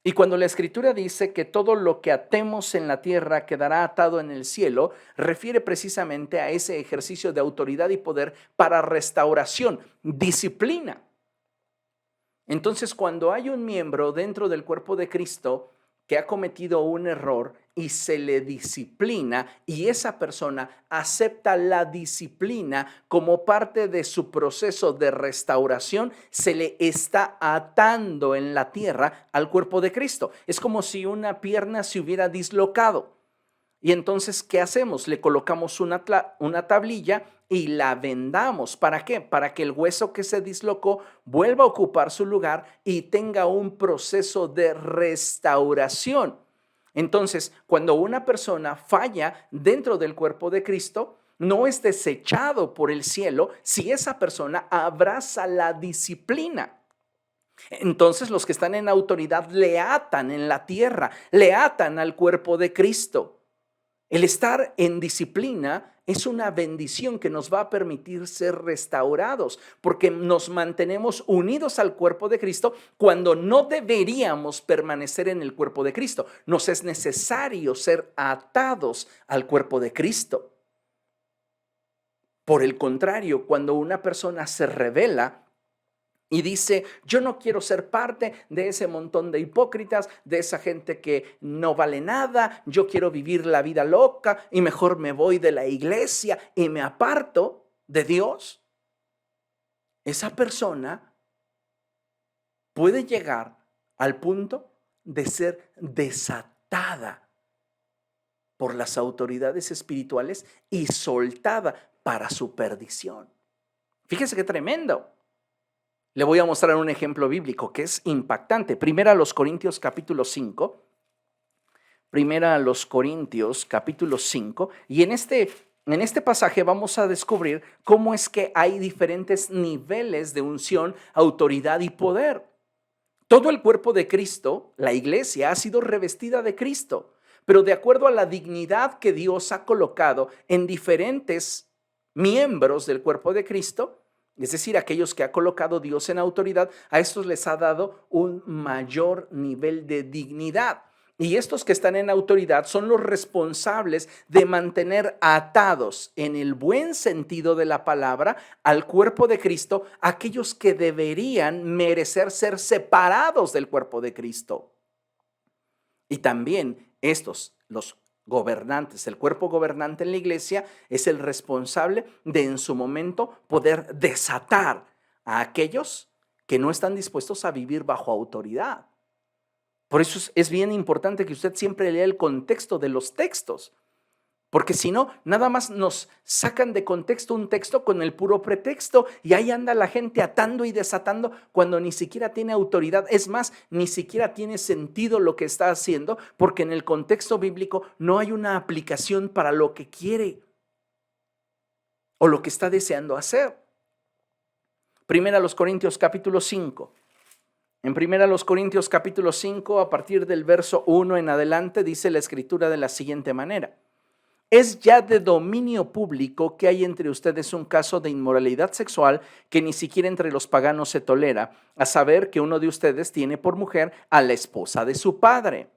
A: Y cuando la Escritura dice que todo lo que atemos en la tierra quedará atado en el cielo, refiere precisamente a ese ejercicio de autoridad y poder para restauración, disciplina. Entonces, cuando hay un miembro dentro del cuerpo de Cristo que ha cometido un error y se le disciplina y esa persona acepta la disciplina como parte de su proceso de restauración, se le está atando en la tierra al cuerpo de Cristo. Es como si una pierna se hubiera dislocado. Y entonces, ¿qué hacemos? Le colocamos una tablilla y la vendamos. ¿Para qué? Para que el hueso que se dislocó vuelva a ocupar su lugar y tenga un proceso de restauración. Entonces, cuando una persona falla dentro del cuerpo de Cristo, no es desechado por el cielo si esa persona abraza la disciplina. Entonces, los que están en autoridad le atan en la tierra, le atan al cuerpo de Cristo. El estar en disciplina es una bendición que nos va a permitir ser restaurados, porque nos mantenemos unidos al cuerpo de Cristo cuando no deberíamos permanecer en el cuerpo de Cristo. Nos es necesario ser atados al cuerpo de Cristo. Por el contrario, cuando una persona se rebela y dice, yo no quiero ser parte de ese montón de hipócritas, de esa gente que no vale nada, yo quiero vivir la vida loca y mejor me voy de la iglesia y me aparto de Dios. Esa persona puede llegar al punto de ser desatada por las autoridades espirituales y soltada para su perdición. Fíjese qué tremendo. Le voy a mostrar un ejemplo bíblico que es impactante. Primera a los Corintios capítulo 5. Primera a los Corintios capítulo 5. Y en este pasaje vamos a descubrir cómo es que hay diferentes niveles de unción, autoridad y poder. Todo el cuerpo de Cristo, la iglesia, ha sido revestida de Cristo, pero de acuerdo a la dignidad que Dios ha colocado en diferentes miembros del cuerpo de Cristo, es decir, aquellos que ha colocado Dios en autoridad, a estos les ha dado un mayor nivel de dignidad. Y estos que están en autoridad son los responsables de mantener atados, en el buen sentido de la palabra, al cuerpo de Cristo, aquellos que deberían merecer ser separados del cuerpo de Cristo. Y también estos, los gobernantes, el cuerpo gobernante en la iglesia es el responsable de en su momento poder desatar a aquellos que no están dispuestos a vivir bajo autoridad. Por eso es bien importante que usted siempre lea el contexto de los textos, porque si no, nada más nos sacan de contexto un texto con el puro pretexto y ahí anda la gente atando y desatando cuando ni siquiera tiene autoridad. Es más, ni siquiera tiene sentido lo que está haciendo porque en el contexto bíblico no hay una aplicación para lo que quiere o lo que está deseando hacer. Primera a los Corintios capítulo 5. En Primera a los Corintios capítulo 5, a partir del verso 1 en adelante, dice la escritura de la siguiente manera. Es ya de dominio público que hay entre ustedes un caso de inmoralidad sexual que ni siquiera entre los paganos se tolera, a saber que uno de ustedes tiene por mujer a la esposa de su padre.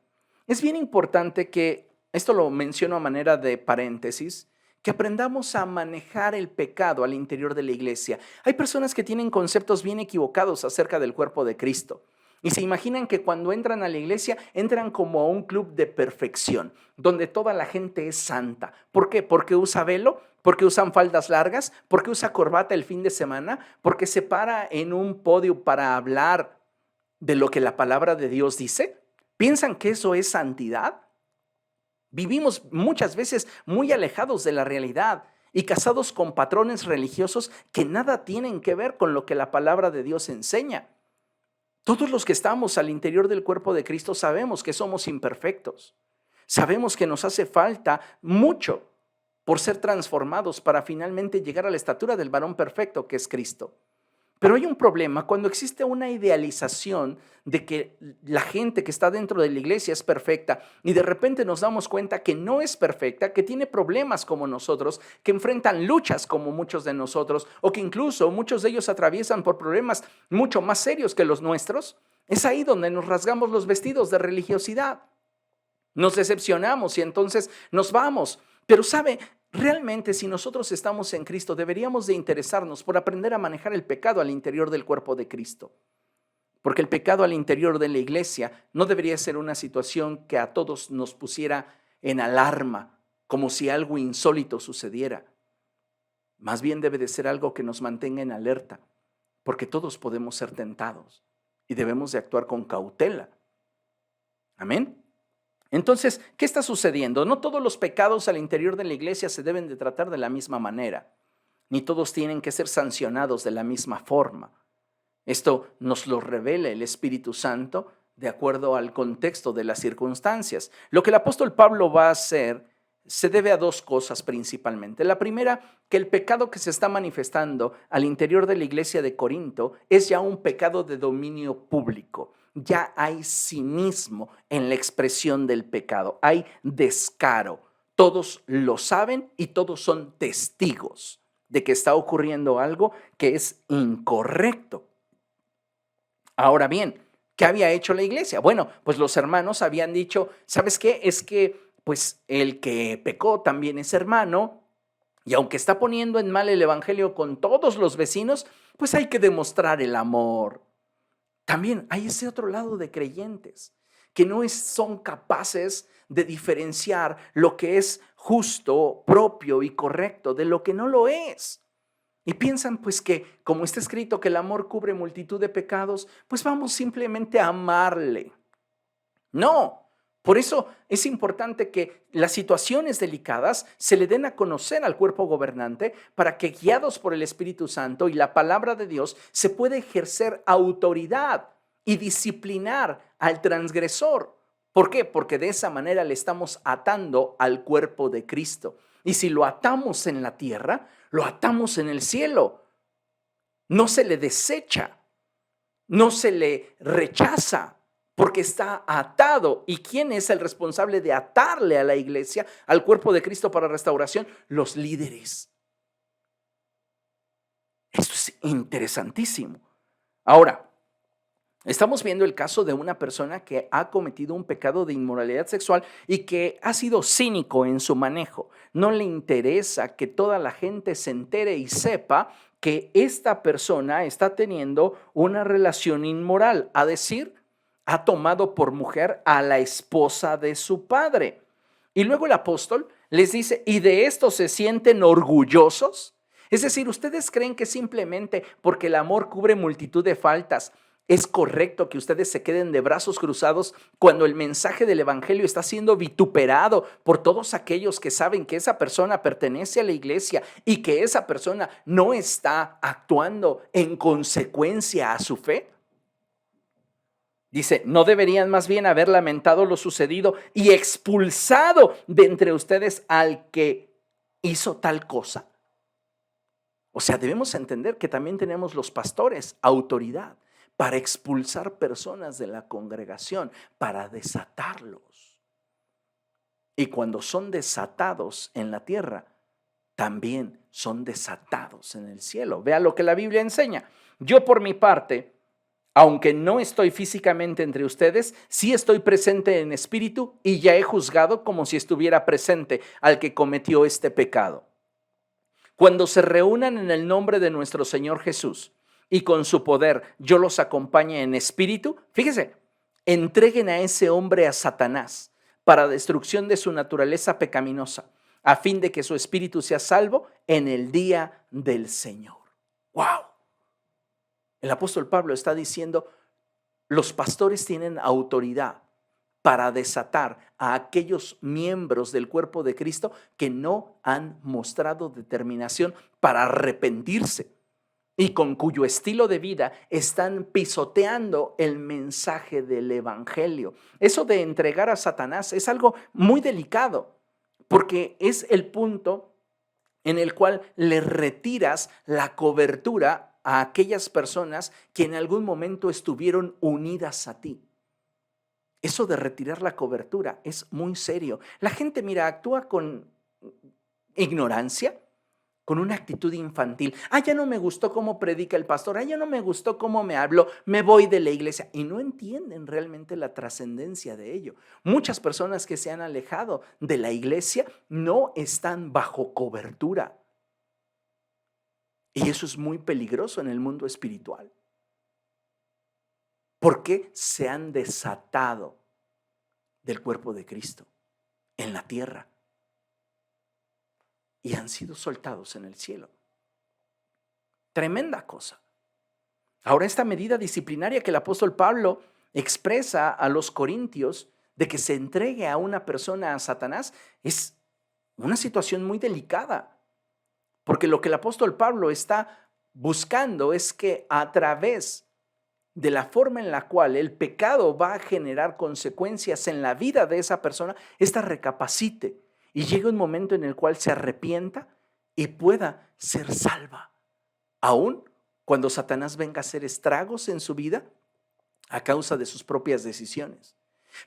A: Es bien importante que, esto lo menciono a manera de paréntesis, que aprendamos a manejar el pecado al interior de la iglesia. Hay personas que tienen conceptos bien equivocados acerca del cuerpo de Cristo. Y se imaginan que cuando entran a la iglesia, entran como a un club de perfección, donde toda la gente es santa. ¿Por qué? Porque usa velo, porque usan faldas largas, porque usa corbata el fin de semana, porque se para en un podio para hablar de lo que la palabra de Dios dice. ¿Piensan que eso es santidad? Vivimos muchas veces muy alejados de la realidad y casados con patrones religiosos que nada tienen que ver con lo que la palabra de Dios enseña. Todos los que estamos al interior del cuerpo de Cristo sabemos que somos imperfectos. Sabemos que nos hace falta mucho por ser transformados para finalmente llegar a la estatura del varón perfecto que es Cristo. Pero hay un problema cuando existe una idealización de que la gente que está dentro de la iglesia es perfecta y de repente nos damos cuenta que no es perfecta, que tiene problemas como nosotros, que enfrentan luchas como muchos de nosotros o que incluso muchos de ellos atraviesan por problemas mucho más serios que los nuestros. Es ahí donde nos rasgamos los vestidos de religiosidad. Nos decepcionamos y entonces nos vamos. Pero sabe, realmente si nosotros estamos en Cristo, deberíamos de interesarnos por aprender a manejar el pecado al interior del cuerpo de Cristo. Porque el pecado al interior de la iglesia no debería ser una situación que a todos nos pusiera en alarma, como si algo insólito sucediera. Más bien debe de ser algo que nos mantenga en alerta, porque todos podemos ser tentados y debemos de actuar con cautela. Amén. Entonces, ¿qué está sucediendo? No todos los pecados al interior de la iglesia se deben de tratar de la misma manera, ni todos tienen que ser sancionados de la misma forma. Esto nos lo revela el Espíritu Santo de acuerdo al contexto de las circunstancias. Lo que el apóstol Pablo va a hacer se debe a dos cosas principalmente. La primera, que el pecado que se está manifestando al interior de la iglesia de Corinto es ya un pecado de dominio público. Ya hay cinismo en la expresión del pecado, hay descaro. Todos lo saben y todos son testigos de que está ocurriendo algo que es incorrecto. Ahora bien, ¿qué había hecho la iglesia? Bueno, pues los hermanos habían dicho, ¿sabes qué? Es que pues el que pecó también es hermano, y aunque está poniendo en mal el evangelio con todos los vecinos, pues hay que demostrar el amor. También hay ese otro lado de creyentes que no son capaces de diferenciar lo que es justo, propio y correcto de lo que no lo es. Y piensan pues que como está escrito que el amor cubre multitud de pecados, pues vamos simplemente a amarle. No, por eso es importante que las situaciones delicadas se le den a conocer al cuerpo gobernante para que guiados por el Espíritu Santo y la palabra de Dios se pueda ejercer autoridad y disciplinar al transgresor. ¿Por qué? Porque de esa manera le estamos atando al cuerpo de Cristo. Y si lo atamos en la tierra, lo atamos en el cielo. No se le desecha, no se le rechaza, porque está atado. ¿Y quién es el responsable de atarle a la iglesia, al cuerpo de Cristo para restauración? Los líderes. Esto es interesantísimo. Ahora, estamos viendo el caso de una persona que ha cometido un pecado de inmoralidad sexual y que ha sido cínico en su manejo. No le interesa que toda la gente se entere y sepa que esta persona está teniendo una relación inmoral, a decir, ha tomado por mujer a la esposa de su padre. Y luego el apóstol les dice, ¿y de esto se sienten orgullosos? Es decir, ¿ustedes creen que simplemente porque el amor cubre multitud de faltas, es correcto que ustedes se queden de brazos cruzados cuando el mensaje del evangelio está siendo vituperado por todos aquellos que saben que esa persona pertenece a la iglesia y que esa persona no está actuando en consecuencia a su fe? Dice, ¿no deberían más bien haber lamentado lo sucedido y expulsado de entre ustedes al que hizo tal cosa? O sea, debemos entender que también tenemos los pastores autoridad para expulsar personas de la congregación, para desatarlos. Y cuando son desatados en la tierra, también son desatados en el cielo. Vea lo que la Biblia enseña. Yo por mi parte, aunque no estoy físicamente entre ustedes, sí estoy presente en espíritu y ya he juzgado como si estuviera presente al que cometió este pecado. Cuando se reúnan en el nombre de nuestro Señor Jesús y con su poder yo los acompañe en espíritu, fíjese, entreguen a ese hombre a Satanás para destrucción de su naturaleza pecaminosa, a fin de que su espíritu sea salvo en el día del Señor. ¡Wow! El apóstol Pablo está diciendo, los pastores tienen autoridad para desatar a aquellos miembros del cuerpo de Cristo que no han mostrado determinación para arrepentirse y con cuyo estilo de vida están pisoteando el mensaje del evangelio. Eso de entregar a Satanás es algo muy delicado, porque es el punto en el cual le retiras la cobertura a aquellas personas que en algún momento estuvieron unidas a ti. Eso de retirar la cobertura es muy serio. La gente, mira, actúa con ignorancia, con una actitud infantil. Ya no me gustó cómo predica el pastor, ya no me gustó cómo me habló, me voy de la iglesia. Y no entienden realmente la trascendencia de ello. Muchas personas que se han alejado de la iglesia no están bajo cobertura. Y eso es muy peligroso en el mundo espiritual. Porque se han desatado del cuerpo de Cristo en la tierra y han sido soltados en el cielo. Tremenda cosa. Ahora, esta medida disciplinaria que el apóstol Pablo expresa a los corintios de que se entregue a una persona a Satanás es una situación muy delicada, porque lo que el apóstol Pablo está buscando es que a través de la forma en la cual el pecado va a generar consecuencias en la vida de esa persona, ésta recapacite y llegue un momento en el cual se arrepienta y pueda ser salva. Aún cuando Satanás venga a hacer estragos en su vida a causa de sus propias decisiones.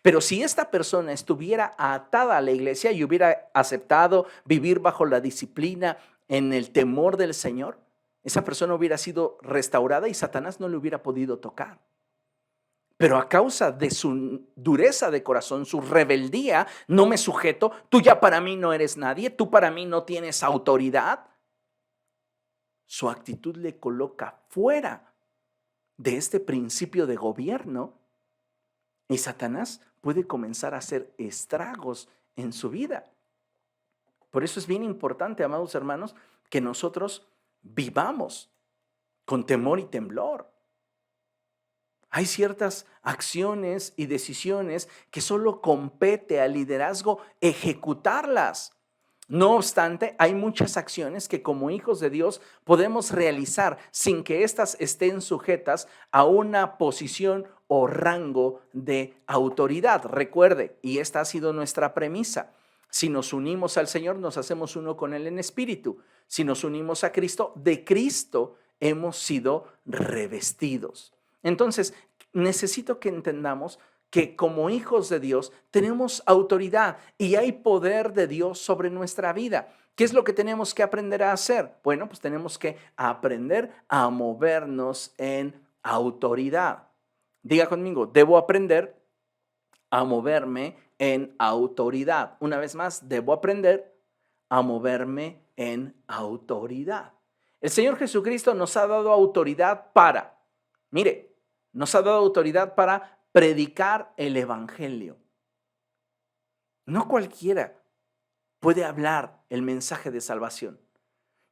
A: Pero si esta persona estuviera atada a la iglesia y hubiera aceptado vivir bajo la disciplina en el temor del Señor, esa persona hubiera sido restaurada y Satanás no le hubiera podido tocar. Pero a causa de su dureza de corazón, su rebeldía, no me sujeto, tú ya para mí no eres nadie, tú para mí no tienes autoridad. Su actitud le coloca fuera de este principio de gobierno y Satanás puede comenzar a hacer estragos en su vida. Por eso es bien importante, amados hermanos, que nosotros vivamos con temor y temblor. Hay ciertas acciones y decisiones que solo compete al liderazgo ejecutarlas. No obstante, hay muchas acciones que como hijos de Dios podemos realizar sin que éstas estén sujetas a una posición o rango de autoridad. Recuerde, y esta ha sido nuestra premisa, si nos unimos al Señor, nos hacemos uno con Él en espíritu. Si nos unimos a Cristo, de Cristo hemos sido revestidos. Entonces, necesito que entendamos que como hijos de Dios tenemos autoridad y hay poder de Dios sobre nuestra vida. ¿Qué es lo que tenemos que aprender a hacer? Bueno, pues tenemos que aprender a movernos en autoridad. Diga conmigo, debo aprender a moverme en autoridad. Una vez más, debo aprender a moverme en autoridad. El Señor Jesucristo nos ha dado autoridad nos ha dado autoridad para predicar el evangelio. No cualquiera puede hablar el mensaje de salvación.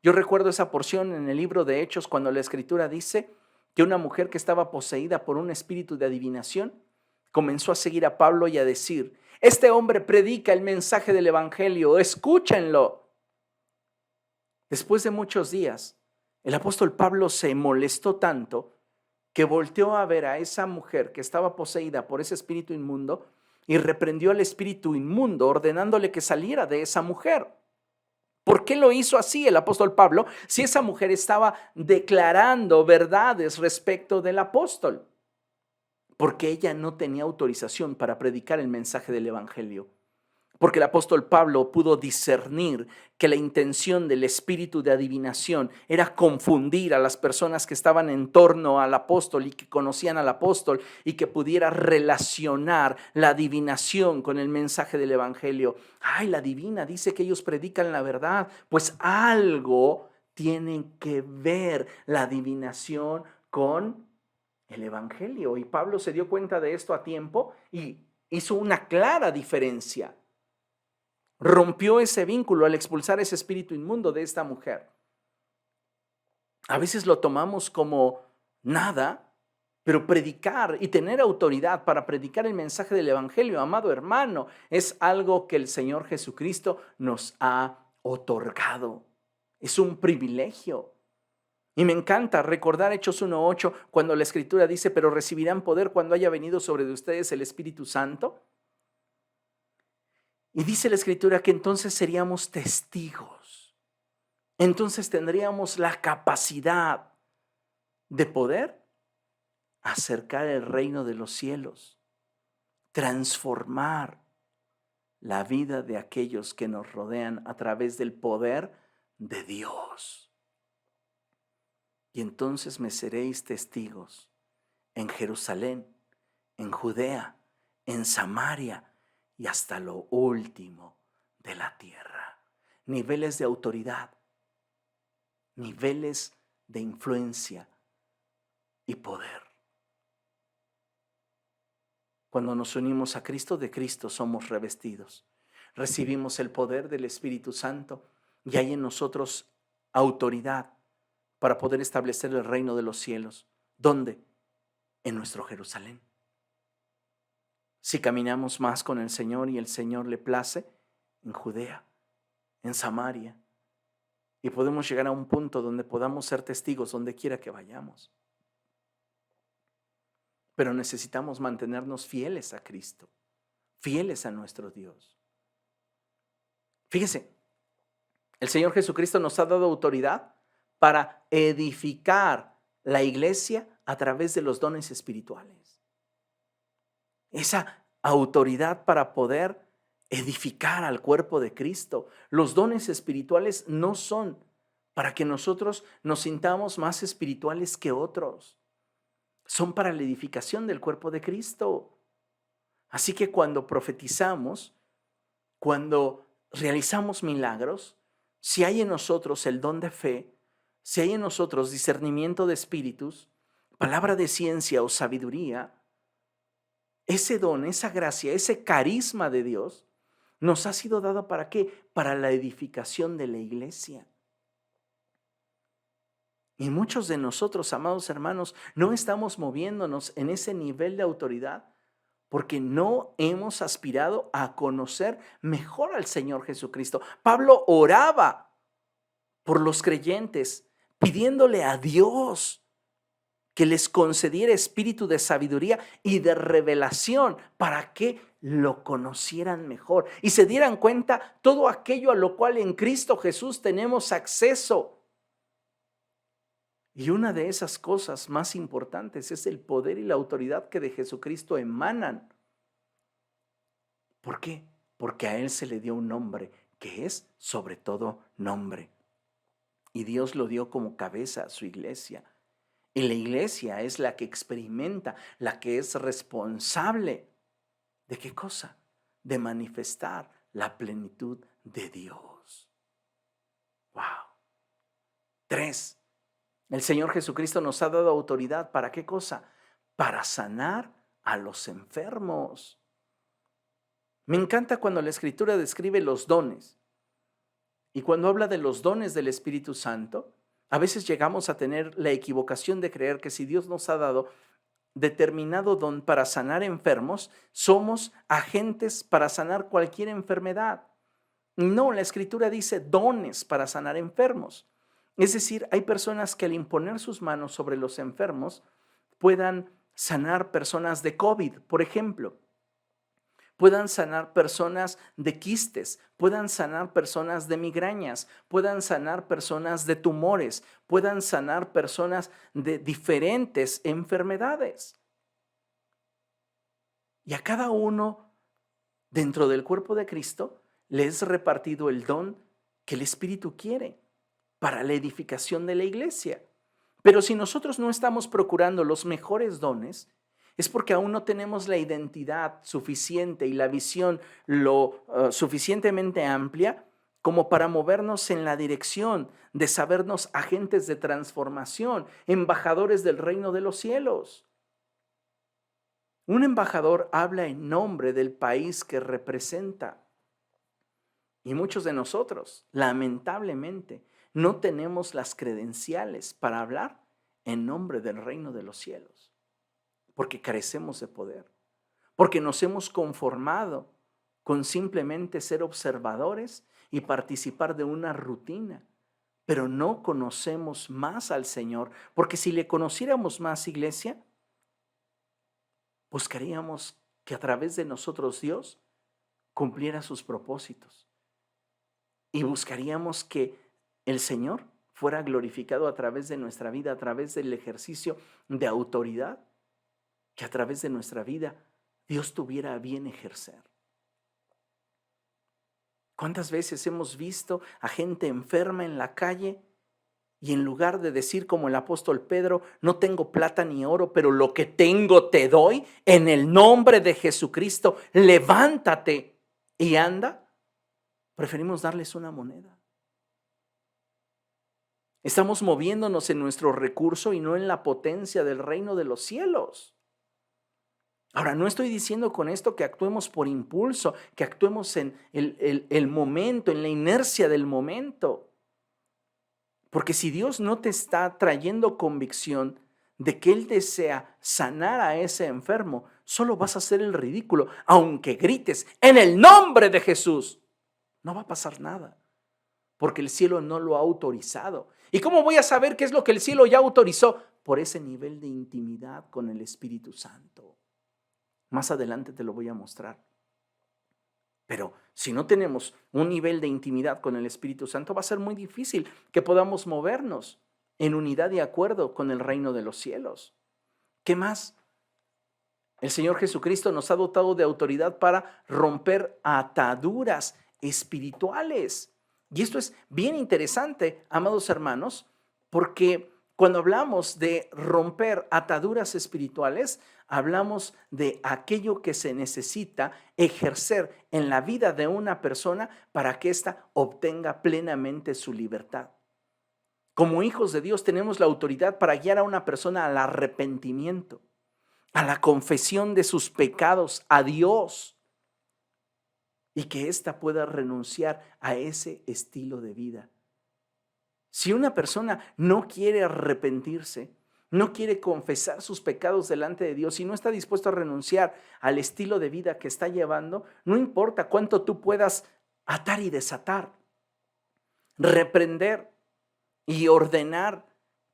A: Yo recuerdo esa porción en el libro de Hechos cuando la Escritura dice que una mujer que estaba poseída por un espíritu de adivinación comenzó a seguir a Pablo y a decir: este hombre predica el mensaje del evangelio, escúchenlo. Después de muchos días, el apóstol Pablo se molestó tanto que volteó a ver a esa mujer que estaba poseída por ese espíritu inmundo y reprendió al espíritu inmundo ordenándole que saliera de esa mujer. ¿Por qué lo hizo así el apóstol Pablo si esa mujer estaba declarando verdades respecto del apóstol? Porque ella no tenía autorización para predicar el mensaje del evangelio. Porque el apóstol Pablo pudo discernir que la intención del espíritu de adivinación era confundir a las personas que estaban en torno al apóstol y que conocían al apóstol y que pudiera relacionar la adivinación con el mensaje del evangelio. La adivina, dice que ellos predican la verdad. Pues algo tiene que ver la adivinación con el evangelio. Y Pablo se dio cuenta de esto a tiempo y hizo una clara diferencia. Rompió ese vínculo al expulsar ese espíritu inmundo de esta mujer. A veces lo tomamos como nada, pero predicar y tener autoridad para predicar el mensaje del evangelio, amado hermano, es algo que el Señor Jesucristo nos ha otorgado. Es un privilegio. Y me encanta recordar Hechos 1:8 cuando la Escritura dice: pero recibirán poder cuando haya venido sobre de ustedes el Espíritu Santo. Y dice la Escritura que entonces seríamos testigos. Entonces tendríamos la capacidad de poder acercar el reino de los cielos, transformar la vida de aquellos que nos rodean a través del poder de Dios. Y entonces me seréis testigos en Jerusalén, en Judea, en Samaria y hasta lo último de la tierra. Niveles de autoridad, niveles de influencia y poder. Cuando nos unimos a Cristo, de Cristo somos revestidos. Recibimos el poder del Espíritu Santo y hay en nosotros autoridad para poder establecer el reino de los cielos. ¿Dónde? En nuestro Jerusalén. Si caminamos más con el Señor y el Señor le place, en Judea, en Samaria, y podemos llegar a un punto donde podamos ser testigos donde quiera que vayamos. Pero necesitamos mantenernos fieles a Cristo, fieles a nuestro Dios. Fíjese, el Señor Jesucristo nos ha dado autoridad para edificar la iglesia a través de los dones espirituales. Esa autoridad para poder edificar al cuerpo de Cristo. Los dones espirituales no son para que nosotros nos sintamos más espirituales que otros. Son para la edificación del cuerpo de Cristo. Así que cuando profetizamos, cuando realizamos milagros, si hay en nosotros el don de fe, si hay en nosotros discernimiento de espíritus, palabra de ciencia o sabiduría, ese don, esa gracia, ese carisma de Dios nos ha sido dado ¿para qué? Para la edificación de la iglesia. Y muchos de nosotros, amados hermanos, no estamos moviéndonos en ese nivel de autoridad porque no hemos aspirado a conocer mejor al Señor Jesucristo. Pablo oraba por los creyentes, pidiéndole a Dios que les concediera espíritu de sabiduría y de revelación para que lo conocieran mejor y se dieran cuenta todo aquello a lo cual en Cristo Jesús tenemos acceso. Y una de esas cosas más importantes es el poder y la autoridad que de Jesucristo emanan. ¿Por qué? Porque a Él se le dio un nombre que es sobre todo nombre. Y Dios lo dio como cabeza a su iglesia. Y la iglesia es la que experimenta, la que es responsable. ¿De qué cosa? De manifestar la plenitud de Dios. ¡Wow! 3. El Señor Jesucristo nos ha dado autoridad. ¿Para qué cosa? Para sanar a los enfermos. Me encanta cuando la Escritura describe los dones. Y cuando habla de los dones del Espíritu Santo, a veces llegamos a tener la equivocación de creer que si Dios nos ha dado determinado don para sanar enfermos, somos agentes para sanar cualquier enfermedad. No, la Escritura dice dones para sanar enfermos. Es decir, hay personas que al imponer sus manos sobre los enfermos puedan sanar personas de COVID, por ejemplo. Puedan sanar personas de quistes, puedan sanar personas de migrañas, puedan sanar personas de tumores, puedan sanar personas de diferentes enfermedades. Y a cada uno dentro del cuerpo de Cristo le es repartido el don que el Espíritu quiere para la edificación de la iglesia. Pero si nosotros no estamos procurando los mejores dones, es porque aún no tenemos la identidad suficiente y la visión suficientemente amplia como para movernos en la dirección de sabernos agentes de transformación, embajadores del reino de los cielos. Un embajador habla en nombre del país que representa. Y muchos de nosotros, lamentablemente, no tenemos las credenciales para hablar en nombre del reino de los cielos. Porque carecemos de poder, porque nos hemos conformado con simplemente ser observadores y participar de una rutina, pero no conocemos más al Señor, porque si le conociéramos más, iglesia, buscaríamos que a través de nosotros Dios cumpliera sus propósitos y buscaríamos que el Señor fuera glorificado a través de nuestra vida, a través del ejercicio de autoridad que a través de nuestra vida Dios tuviera a bien ejercer. ¿Cuántas veces hemos visto a gente enferma en la calle y en lugar de decir como el apóstol Pedro, no tengo plata ni oro, pero lo que tengo te doy, en el nombre de Jesucristo, levántate y anda? Preferimos darles una moneda. Estamos moviéndonos en nuestro recurso y no en la potencia del reino de los cielos. Ahora, no estoy diciendo con esto que actuemos por impulso, que actuemos en el momento, en la inercia del momento. Porque si Dios no te está trayendo convicción de que Él desea sanar a ese enfermo, solo vas a hacer el ridículo, aunque grites en el nombre de Jesús. No va a pasar nada, porque el cielo no lo ha autorizado. ¿Y cómo voy a saber qué es lo que el cielo ya autorizó? Por ese nivel de intimidad con el Espíritu Santo. Más adelante te lo voy a mostrar. Pero si no tenemos un nivel de intimidad con el Espíritu Santo, va a ser muy difícil que podamos movernos en unidad y acuerdo con el reino de los cielos. ¿Qué más? El Señor Jesucristo nos ha dotado de autoridad para romper ataduras espirituales. Y esto es bien interesante, amados hermanos, porque cuando hablamos de romper ataduras espirituales, hablamos de aquello que se necesita ejercer en la vida de una persona para que ésta obtenga plenamente su libertad. Como hijos de Dios tenemos la autoridad para guiar a una persona al arrepentimiento, a la confesión de sus pecados a Dios y que ésta pueda renunciar a ese estilo de vida. Si una persona no quiere arrepentirse, no quiere confesar sus pecados delante de Dios y no está dispuesto a renunciar al estilo de vida que está llevando, no importa cuánto tú puedas atar y desatar, reprender y ordenar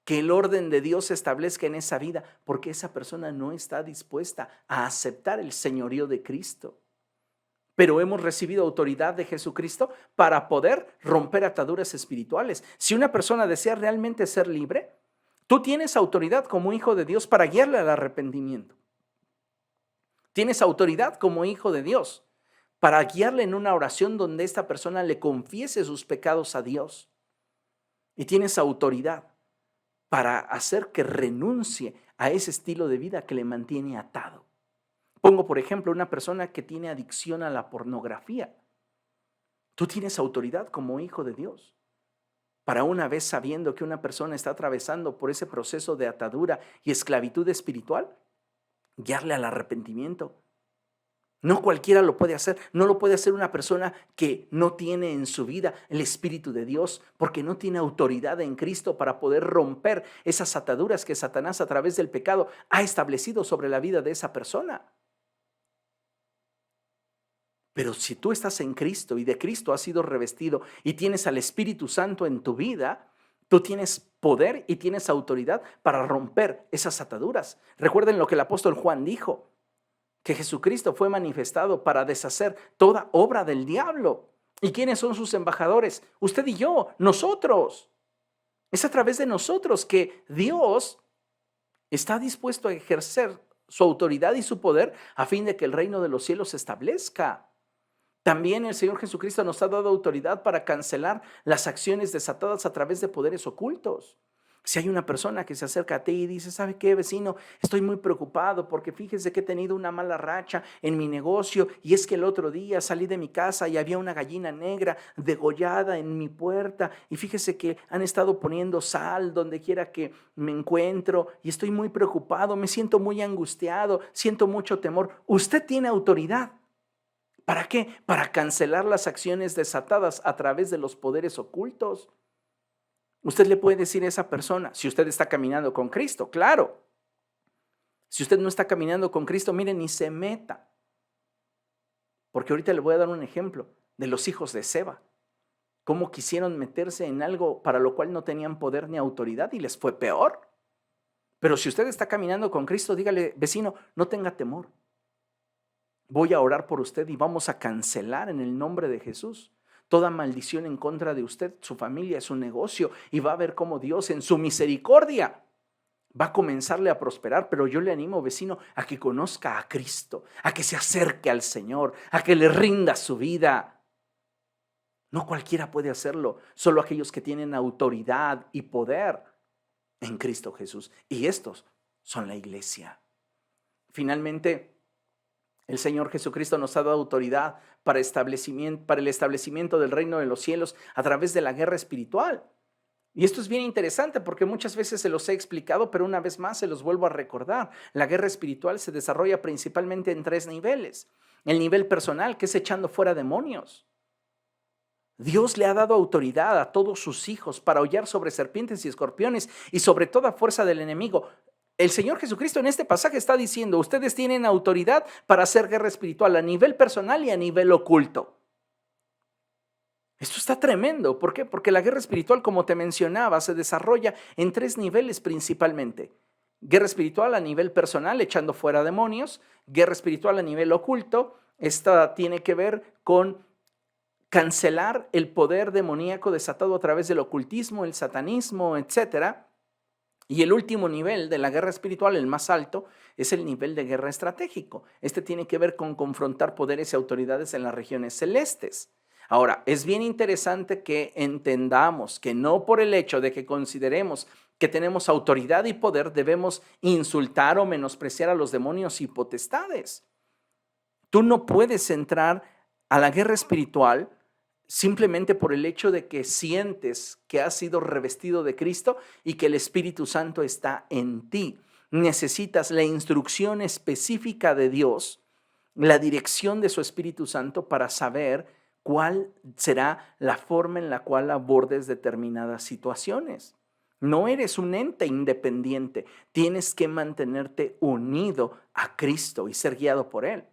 A: que el orden de Dios se establezca en esa vida, porque esa persona no está dispuesta a aceptar el señorío de Cristo. Pero hemos recibido autoridad de Jesucristo para poder romper ataduras espirituales. Si una persona desea realmente ser libre, tú tienes autoridad como hijo de Dios para guiarle al arrepentimiento. Tienes autoridad como hijo de Dios para guiarle en una oración donde esta persona le confiese sus pecados a Dios. Y tienes autoridad para hacer que renuncie a ese estilo de vida que le mantiene atado. Pongo, por ejemplo, una persona que tiene adicción a la pornografía. Tú tienes autoridad como hijo de Dios para, una vez sabiendo que una persona está atravesando por ese proceso de atadura y esclavitud espiritual, guiarle al arrepentimiento. No cualquiera lo puede hacer. No lo puede hacer una persona que no tiene en su vida el Espíritu de Dios, porque no tiene autoridad en Cristo para poder romper esas ataduras que Satanás a través del pecado ha establecido sobre la vida de esa persona. Pero si tú estás en Cristo y de Cristo has sido revestido y tienes al Espíritu Santo en tu vida, tú tienes poder y tienes autoridad para romper esas ataduras. Recuerden lo que el apóstol Juan dijo, que Jesucristo fue manifestado para deshacer toda obra del diablo. ¿Y quiénes son sus embajadores? Usted y yo, nosotros. Es a través de nosotros que Dios está dispuesto a ejercer su autoridad y su poder a fin de que el reino de los cielos se establezca. También el Señor Jesucristo nos ha dado autoridad para cancelar las acciones desatadas a través de poderes ocultos. Si hay una persona que se acerca a ti y dice, ¿sabe qué, vecino? Estoy muy preocupado porque fíjese que he tenido una mala racha en mi negocio y es que el otro día salí de mi casa y había una gallina negra degollada en mi puerta y fíjese que han estado poniendo sal donde quiera que me encuentro y estoy muy preocupado, me siento muy angustiado, siento mucho temor. Usted tiene autoridad. ¿Para qué? Para cancelar las acciones desatadas a través de los poderes ocultos. Usted le puede decir a esa persona, si usted está caminando con Cristo, claro. Si usted no está caminando con Cristo, mire, ni se meta. Porque ahorita le voy a dar un ejemplo de los hijos de Seba. Cómo quisieron meterse en algo para lo cual no tenían poder ni autoridad y les fue peor. Pero si usted está caminando con Cristo, dígale, vecino, no tenga temor. Voy a orar por usted y vamos a cancelar en el nombre de Jesús toda maldición en contra de usted, su familia, su negocio, y va a ver cómo Dios en su misericordia va a comenzarle a prosperar. Pero yo le animo, vecino, a que conozca a Cristo, a que se acerque al Señor, a que le rinda su vida. No cualquiera puede hacerlo, solo aquellos que tienen autoridad y poder en Cristo Jesús. Y estos son la iglesia. Finalmente, el Señor Jesucristo nos ha dado autoridad para el establecimiento del reino de los cielos a través de la guerra espiritual. Y esto es bien interesante porque muchas veces se los he explicado, pero una vez más se los vuelvo a recordar. La guerra espiritual se desarrolla principalmente en 3 niveles. El nivel personal, que es echando fuera demonios. Dios le ha dado autoridad a todos sus hijos para hollar sobre serpientes y escorpiones y sobre toda fuerza del enemigo. El Señor Jesucristo en este pasaje está diciendo, ustedes tienen autoridad para hacer guerra espiritual a nivel personal y a nivel oculto. Esto está tremendo. ¿Por qué? Porque la guerra espiritual, como te mencionaba, se desarrolla en 3 niveles principalmente. Guerra espiritual a nivel personal, echando fuera demonios. Guerra espiritual a nivel oculto. Esta tiene que ver con cancelar el poder demoníaco desatado a través del ocultismo, el satanismo, etcétera. Y el último nivel de la guerra espiritual, el más alto, es el nivel de guerra estratégico. Este tiene que ver con confrontar poderes y autoridades en las regiones celestes. Ahora, es bien interesante que entendamos que no por el hecho de que consideremos que tenemos autoridad y poder debemos insultar o menospreciar a los demonios y potestades. Tú no puedes entrar a la guerra espiritual simplemente por el hecho de que sientes que has sido revestido de Cristo y que el Espíritu Santo está en ti. Necesitas la instrucción específica de Dios, la dirección de su Espíritu Santo para saber cuál será la forma en la cual abordes determinadas situaciones. No eres un ente independiente, tienes que mantenerte unido a Cristo y ser guiado por Él.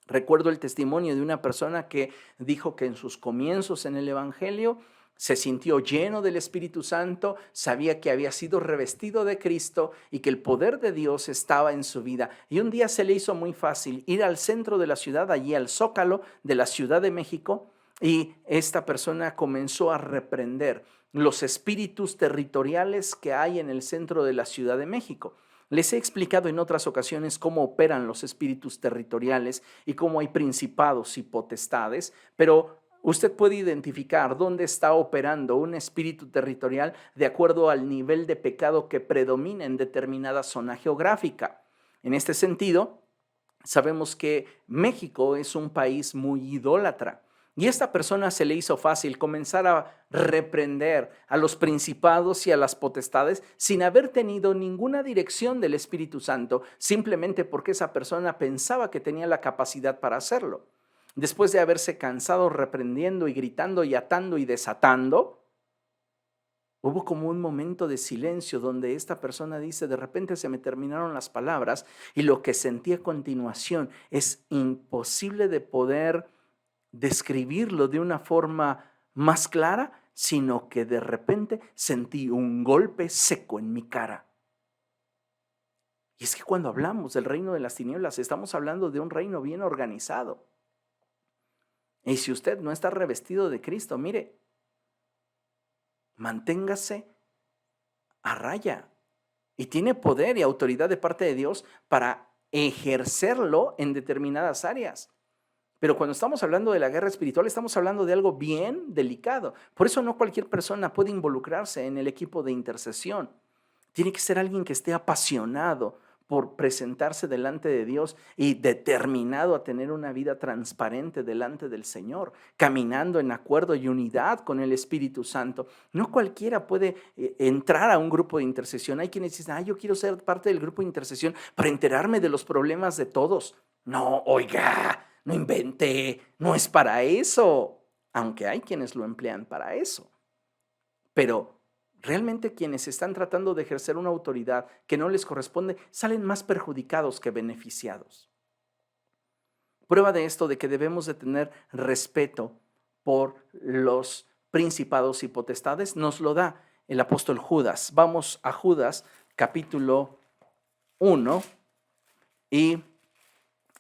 A: Recuerdo el testimonio de una persona que dijo que en sus comienzos en el Evangelio se sintió lleno del Espíritu Santo, sabía que había sido revestido de Cristo y que el poder de Dios estaba en su vida. Y un día se le hizo muy fácil ir al centro de la ciudad, allí al Zócalo de la Ciudad de México, y esta persona comenzó a reprender los espíritus territoriales que hay en el centro de la Ciudad de México. Les he explicado en otras ocasiones cómo operan los espíritus territoriales y cómo hay principados y potestades, pero usted puede identificar dónde está operando un espíritu territorial de acuerdo al nivel de pecado que predomina en determinada zona geográfica. En este sentido, sabemos que México es un país muy idólatra. Y a esta persona se le hizo fácil comenzar a reprender a los principados y a las potestades sin haber tenido ninguna dirección del Espíritu Santo, simplemente porque esa persona pensaba que tenía la capacidad para hacerlo. Después de haberse cansado reprendiendo y gritando y atando y desatando, hubo como un momento de silencio donde esta persona dice, de repente se me terminaron las palabras y lo que sentí a continuación es imposible de poder describirlo de una forma más clara, sino que de repente sentí un golpe seco en mi cara. Y es que cuando hablamos del reino de las tinieblas, estamos hablando de un reino bien organizado. Y si usted no está revestido de Cristo, mire, manténgase a raya. Y tiene poder y autoridad de parte de Dios para ejercerlo en determinadas áreas. Pero cuando estamos hablando de la guerra espiritual, estamos hablando de algo bien delicado. Por eso no cualquier persona puede involucrarse en el equipo de intercesión. Tiene que ser alguien que esté apasionado por presentarse delante de Dios y determinado a tener una vida transparente delante del Señor, caminando en acuerdo y unidad con el Espíritu Santo. No cualquiera puede entrar a un grupo de intercesión. Hay quienes dicen, yo quiero ser parte del grupo de intercesión para enterarme de los problemas de todos. No, oiga, no invente, no es para eso, aunque hay quienes lo emplean para eso. Pero realmente quienes están tratando de ejercer una autoridad que no les corresponde salen más perjudicados que beneficiados. Prueba de esto, de que debemos de tener respeto por los principados y potestades, nos lo da el apóstol Judas. Vamos a Judas capítulo 1 y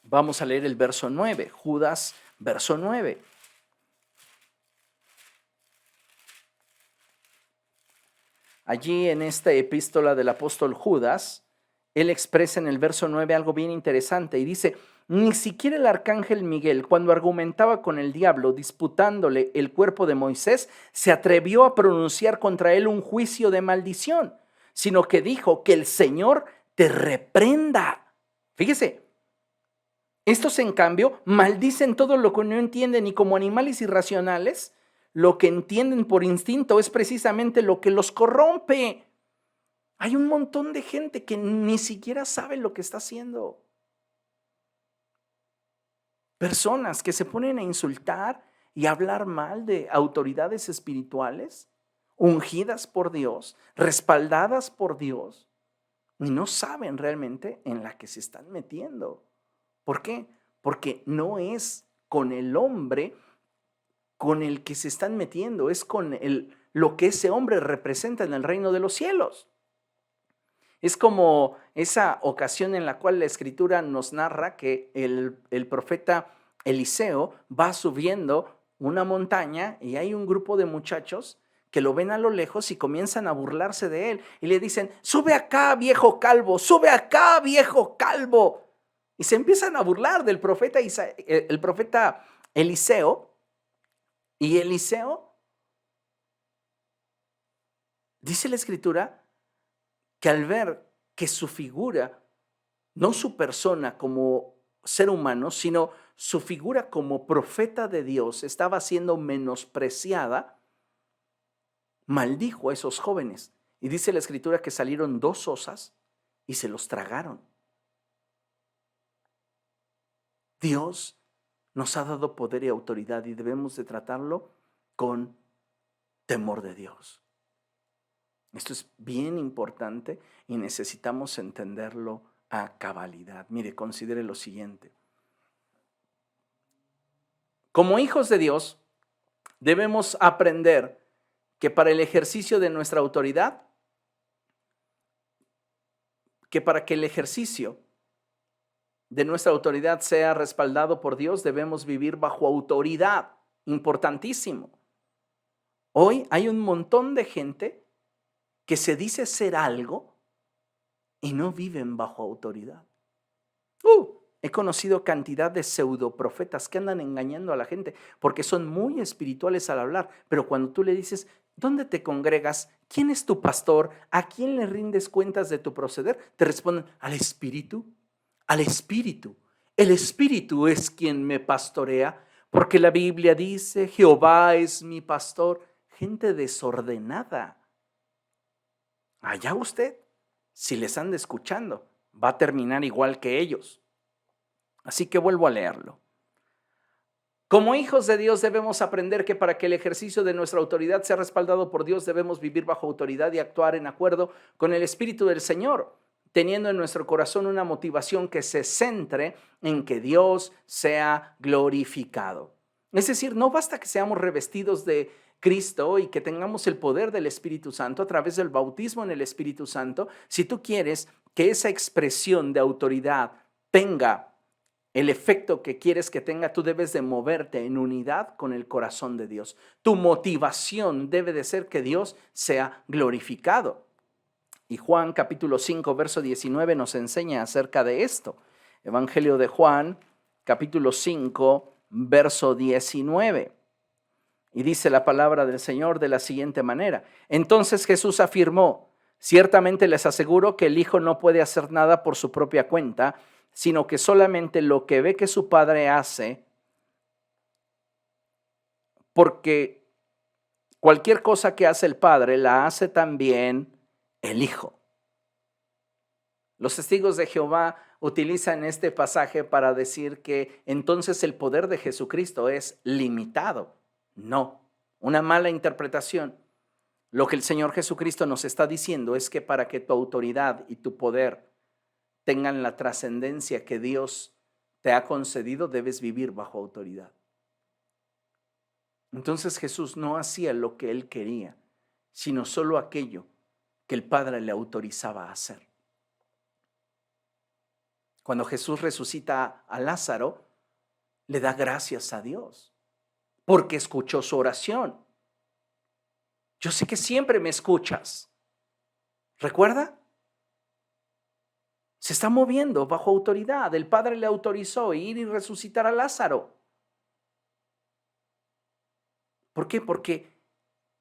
A: vamos a leer el verso 9. Judas, verso 9. Allí en esta epístola del apóstol Judas, él expresa en el verso 9 algo bien interesante y dice: ni siquiera el arcángel Miguel, cuando argumentaba con el diablo disputándole el cuerpo de Moisés, se atrevió a pronunciar contra él un juicio de maldición, sino que dijo: que el Señor te reprenda. Fíjese, estos en cambio maldicen todo lo que no entienden, y como animales irracionales, lo que entienden por instinto es precisamente lo que los corrompe. Hay un montón de gente que ni siquiera sabe lo que está haciendo. Personas que se ponen a insultar y hablar mal de autoridades espirituales, ungidas por Dios, respaldadas por Dios, y no saben realmente en la que se están metiendo. ¿Por qué? Porque no es con el hombre con el que se están metiendo, es con lo que ese hombre representa en el reino de los cielos. Es como esa ocasión en la cual la Escritura nos narra que el profeta Eliseo va subiendo una montaña y hay un grupo de muchachos que lo ven a lo lejos y comienzan a burlarse de él y le dicen: sube acá, viejo calvo, sube acá, viejo calvo. Y se empiezan a burlar del profeta, el profeta Eliseo. Y Eliseo, dice la Escritura, que al ver que su figura, no su persona como ser humano, sino su figura como profeta de Dios, estaba siendo menospreciada, maldijo a esos jóvenes. Y dice la Escritura que salieron 2 osas y se los tragaron. Dios nos ha dado poder y autoridad y debemos de tratarlo con temor de Dios. Esto es bien importante y necesitamos entenderlo a cabalidad. Mire, considere lo siguiente. Como hijos de Dios, debemos aprender que para el ejercicio de nuestra autoridad, que para que el ejercicio de nuestra autoridad sea respaldado por Dios, debemos vivir bajo autoridad. Importantísimo. Hoy hay un montón de gente que se dice ser algo y no viven bajo autoridad. He conocido cantidad de pseudoprofetas que andan engañando a la gente porque son muy espirituales al hablar, pero cuando tú le dices: ¿dónde te congregas? ¿Quién es tu pastor? ¿A quién le rindes cuentas de tu proceder? Te responden: al Espíritu, al Espíritu. El Espíritu es quien me pastorea, porque la Biblia dice: Jehová es mi pastor. Gente desordenada. Allá usted, si les anda escuchando, va a terminar igual que ellos. Así que vuelvo a leerlo. Como hijos de Dios debemos aprender que para que el ejercicio de nuestra autoridad sea respaldado por Dios, debemos vivir bajo autoridad y actuar en acuerdo con el Espíritu del Señor, teniendo en nuestro corazón una motivación que se centre en que Dios sea glorificado. Es decir, no basta que seamos revestidos de Cristo y que tengamos el poder del Espíritu Santo a través del bautismo en el Espíritu Santo. Si tú quieres que esa expresión de autoridad tenga el efecto que quieres que tenga, tú debes de moverte en unidad con el corazón de Dios. Tu motivación debe de ser que Dios sea glorificado. Y Juan capítulo 5, verso 19 nos enseña acerca de esto. Evangelio de Juan, capítulo 5, verso 19. Y dice la palabra del Señor de la siguiente manera: entonces Jesús afirmó: ciertamente les aseguro que el Hijo no puede hacer nada por su propia cuenta, sino que solamente lo que ve que su Padre hace, porque cualquier cosa que hace el Padre la hace también el Hijo. Los testigos de Jehová utilizan este pasaje para decir que entonces el poder de Jesucristo es limitado. No, una mala interpretación. Lo que el Señor Jesucristo nos está diciendo es que para que tu autoridad y tu poder tengan la trascendencia que Dios te ha concedido, debes vivir bajo autoridad. Entonces Jesús no hacía lo que él quería, sino solo aquello que el Padre le autorizaba a hacer. Cuando Jesús resucita a Lázaro, le da gracias a Dios porque escuchó su oración. Yo sé que siempre me escuchas. ¿Recuerda? Se está moviendo bajo autoridad. El Padre le autorizó ir y resucitar a Lázaro. ¿Por qué? Porque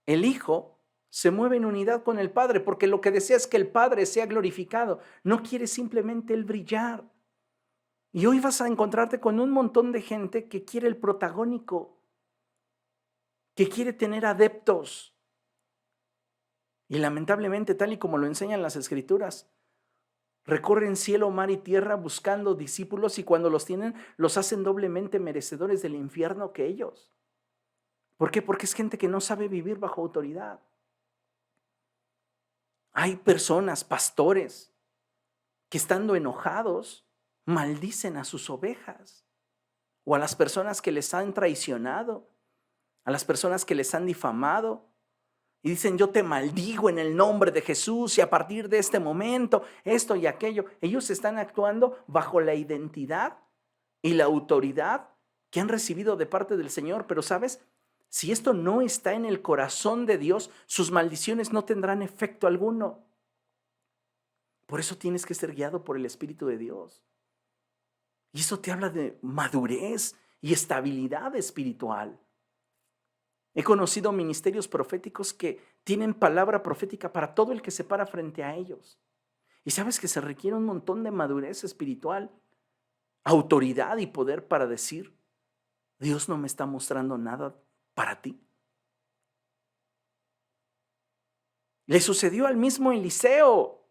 A: el Hijo se mueve en unidad con el Padre, porque lo que desea es que el Padre sea glorificado. No quiere simplemente Él brillar. Y hoy vas a encontrarte con un montón de gente que quiere el protagónico, que quiere tener adeptos. Y lamentablemente, tal y como lo enseñan las Escrituras, recorren cielo, mar y tierra buscando discípulos, y cuando los tienen, los hacen doblemente merecedores del infierno que ellos. ¿Por qué? Porque es gente que no sabe vivir bajo autoridad. Hay personas, pastores, que estando enojados, maldicen a sus ovejas o a las personas que les han traicionado, a las personas que les han difamado. Y dicen, yo te maldigo en el nombre de Jesús y a partir de este momento, esto y aquello. Ellos están actuando bajo la identidad y la autoridad que han recibido de parte del Señor. Pero ¿sabes? Si esto no está en el corazón de Dios, sus maldiciones no tendrán efecto alguno. Por eso tienes que ser guiado por el Espíritu de Dios. Y eso te habla de madurez y estabilidad espiritual. He conocido ministerios proféticos que tienen palabra profética para todo el que se para frente a ellos. Y sabes que se requiere un montón de madurez espiritual, autoridad y poder para decir, Dios no me está mostrando nada para ti. Le sucedió al mismo Eliseo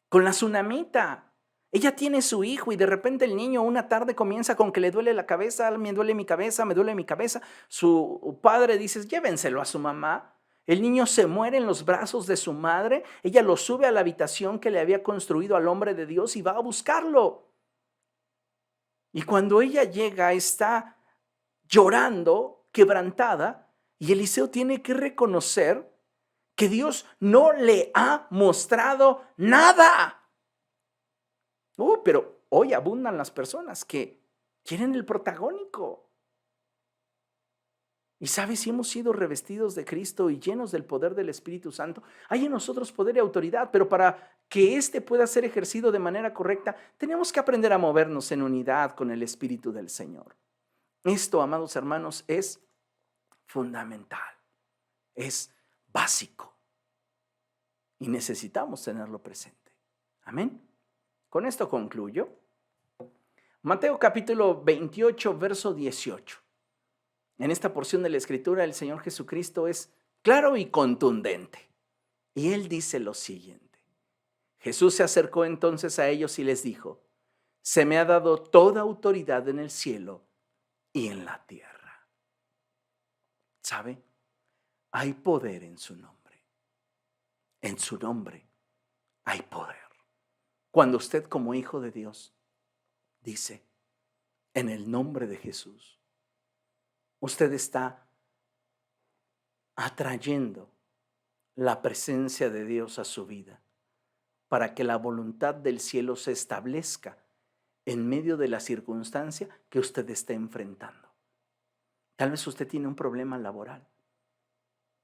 A: con la tsunamita. Ella tiene su hijo y de repente el niño una tarde comienza con que le duele la cabeza, me duele mi cabeza, me duele mi cabeza. Su padre dice, llévenselo a su mamá. El niño se muere en los brazos de su madre. Ella lo sube a la habitación que le había construido al hombre de Dios y va a buscarlo. Y cuando ella llega está llorando, quebrantada, y Eliseo tiene que reconocer que Dios no le ha mostrado nada. Pero hoy abundan las personas que quieren el protagónico. Y sabes, si hemos sido revestidos de Cristo y llenos del poder del Espíritu Santo, hay en nosotros poder y autoridad, pero para que éste pueda ser ejercido de manera correcta, tenemos que aprender a movernos en unidad con el Espíritu del Señor. Esto, amados hermanos, es fundamental, es básico y necesitamos tenerlo presente. Amén. Con esto concluyo. Mateo capítulo 28, verso 18. En esta porción de la Escritura, el Señor Jesucristo es claro y contundente. Y Él dice lo siguiente. Jesús se acercó entonces a ellos y les dijo, se me ha dado toda autoridad en el cielo y en la tierra. ¿Sabe? Hay poder en su nombre. En su nombre hay poder. Cuando usted como hijo de Dios dice, en el nombre de Jesús, usted está atrayendo la presencia de Dios a su vida para que la voluntad del cielo se establezca en medio de la circunstancia que usted está enfrentando. Tal vez usted tiene un problema laboral,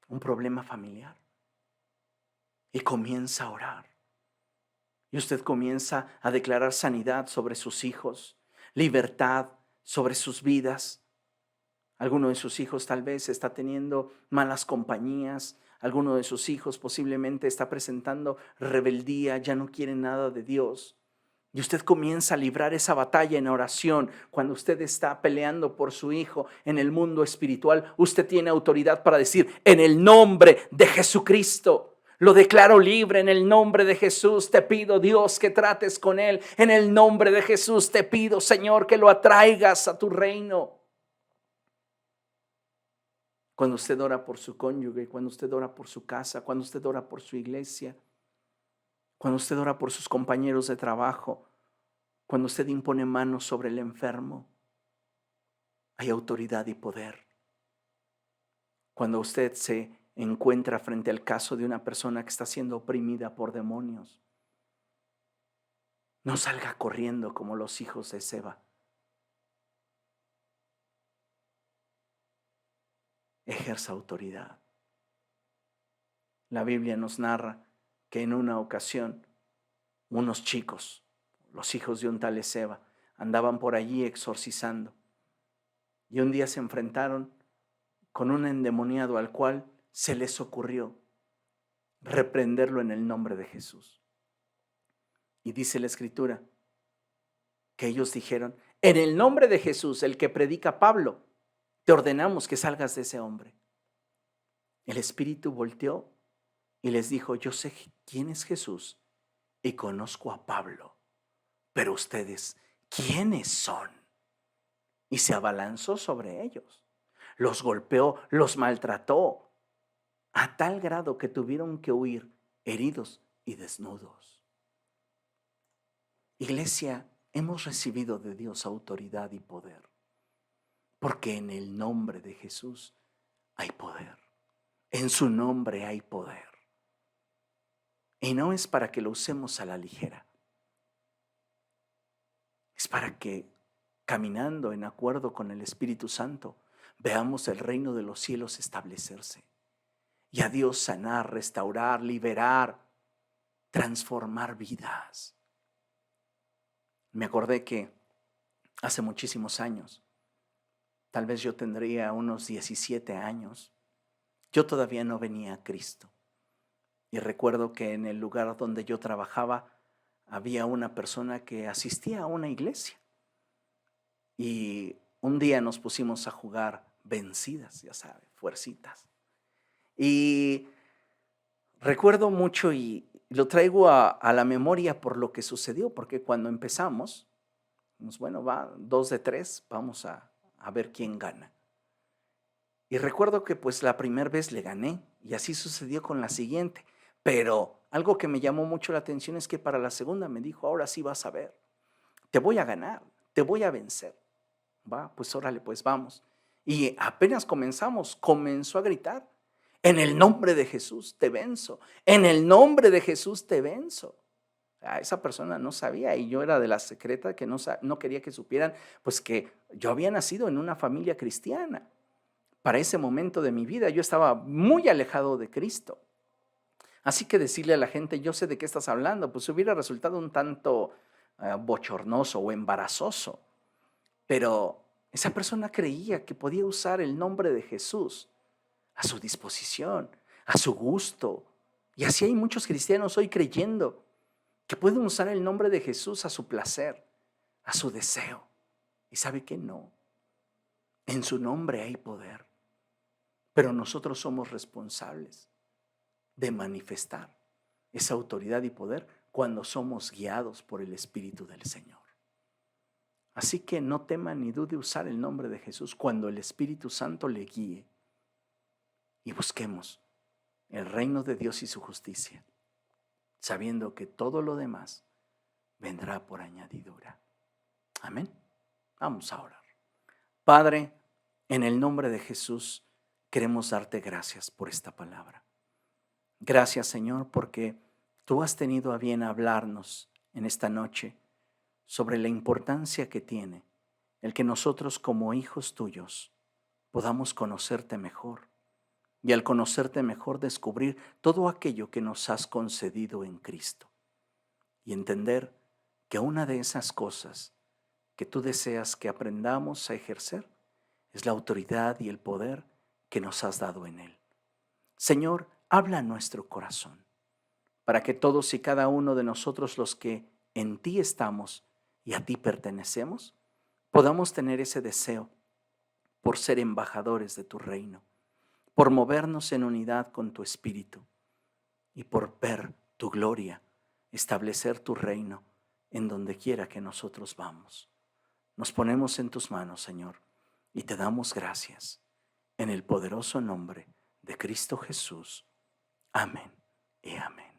A: un problema familiar, y comienza a orar. Y usted comienza a declarar sanidad sobre sus hijos, libertad sobre sus vidas. Alguno de sus hijos tal vez está teniendo malas compañías. Alguno de sus hijos posiblemente está presentando rebeldía, ya no quiere nada de Dios. Y usted comienza a librar esa batalla en oración. Cuando usted está peleando por su hijo en el mundo espiritual, usted tiene autoridad para decir, en el nombre de Jesucristo, lo declaro libre. En el nombre de Jesús te pido, Dios, que trates con él. En el nombre de Jesús te pido, Señor, que lo atraigas a tu reino. Cuando usted ora por su cónyuge, cuando usted ora por su casa, cuando usted ora por su iglesia, cuando usted ora por sus compañeros de trabajo, cuando usted impone manos sobre el enfermo, hay autoridad y poder. Cuando usted se encuentra frente al caso de una persona que está siendo oprimida por demonios, no salga corriendo como los hijos de Seba. Ejerza autoridad. La Biblia nos narra que en una ocasión unos chicos, los hijos de un tal Ezeba, andaban por allí exorcizando. Y un día se enfrentaron con un endemoniado al cual se les ocurrió reprenderlo en el nombre de Jesús. Y dice la Escritura que ellos dijeron: en el nombre de Jesús, el que predica Pablo, te ordenamos que salgas de ese hombre. El espíritu volteó y les dijo: yo sé quién es Jesús y conozco a Pablo, pero ustedes, ¿quiénes son? Y se abalanzó sobre ellos, los golpeó, los maltrató, a tal grado que tuvieron que huir heridos y desnudos. Iglesia, hemos recibido de Dios autoridad y poder, porque en el nombre de Jesús hay poder. En su nombre hay poder. Y no es para que lo usemos a la ligera. Es para que, caminando en acuerdo con el Espíritu Santo, veamos el reino de los cielos establecerse. Y a Dios sanar, restaurar, liberar, transformar vidas. Me acordé que hace muchísimos años, tal vez yo tendría unos 17 años, yo todavía no venía a Cristo. Y recuerdo que en el lugar donde yo trabajaba había una persona que asistía a una iglesia. Y un día nos pusimos a jugar vencidas, ya sabes, fuercitas. Y recuerdo mucho y lo traigo a la memoria por lo que sucedió, porque cuando empezamos, bueno, va 2 de 3, vamos a ver quién gana. Y recuerdo que pues la primera vez le gané y así sucedió con la siguiente. Pero algo que me llamó mucho la atención es que para la segunda me dijo: ahora sí vas a ver, te voy a ganar, te voy a vencer. Va, pues órale, pues vamos. Y apenas comenzó a gritar: en el nombre de Jesús te venzo, en el nombre de Jesús te venzo. Esa persona no sabía y yo era de la secreta que no quería que supieran pues que yo había nacido en una familia cristiana. Para ese momento de mi vida yo estaba muy alejado de Cristo. Así que decirle a la gente: yo sé de qué estás hablando, pues hubiera resultado un tanto bochornoso o embarazoso. Pero esa persona creía que podía usar el nombre de Jesús a su disposición, a su gusto. Y así hay muchos cristianos hoy creyendo que pueden usar el nombre de Jesús a su placer, a su deseo. ¿Y sabe qué? No. En su nombre hay poder. Pero nosotros somos responsables de manifestar esa autoridad y poder cuando somos guiados por el Espíritu del Señor. Así que no tema ni dude usar el nombre de Jesús cuando el Espíritu Santo le guíe. Y busquemos el reino de Dios y su justicia, sabiendo que todo lo demás vendrá por añadidura. Amén. Vamos a orar. Padre, en el nombre de Jesús queremos darte gracias por esta palabra. Gracias, Señor, porque tú has tenido a bien hablarnos en esta noche sobre la importancia que tiene el que nosotros como hijos tuyos podamos conocerte mejor y al conocerte mejor descubrir todo aquello que nos has concedido en Cristo y entender que una de esas cosas que tú deseas que aprendamos a ejercer es la autoridad y el poder que nos has dado en Él. Señor, habla a nuestro corazón para que todos y cada uno de nosotros, los que en ti estamos y a ti pertenecemos, podamos tener ese deseo por ser embajadores de tu reino, por movernos en unidad con tu espíritu y por ver tu gloria, establecer tu reino en donde quiera que nosotros vamos. Nos ponemos en tus manos, Señor, y te damos gracias en el poderoso nombre de Cristo Jesús. Amén y amén.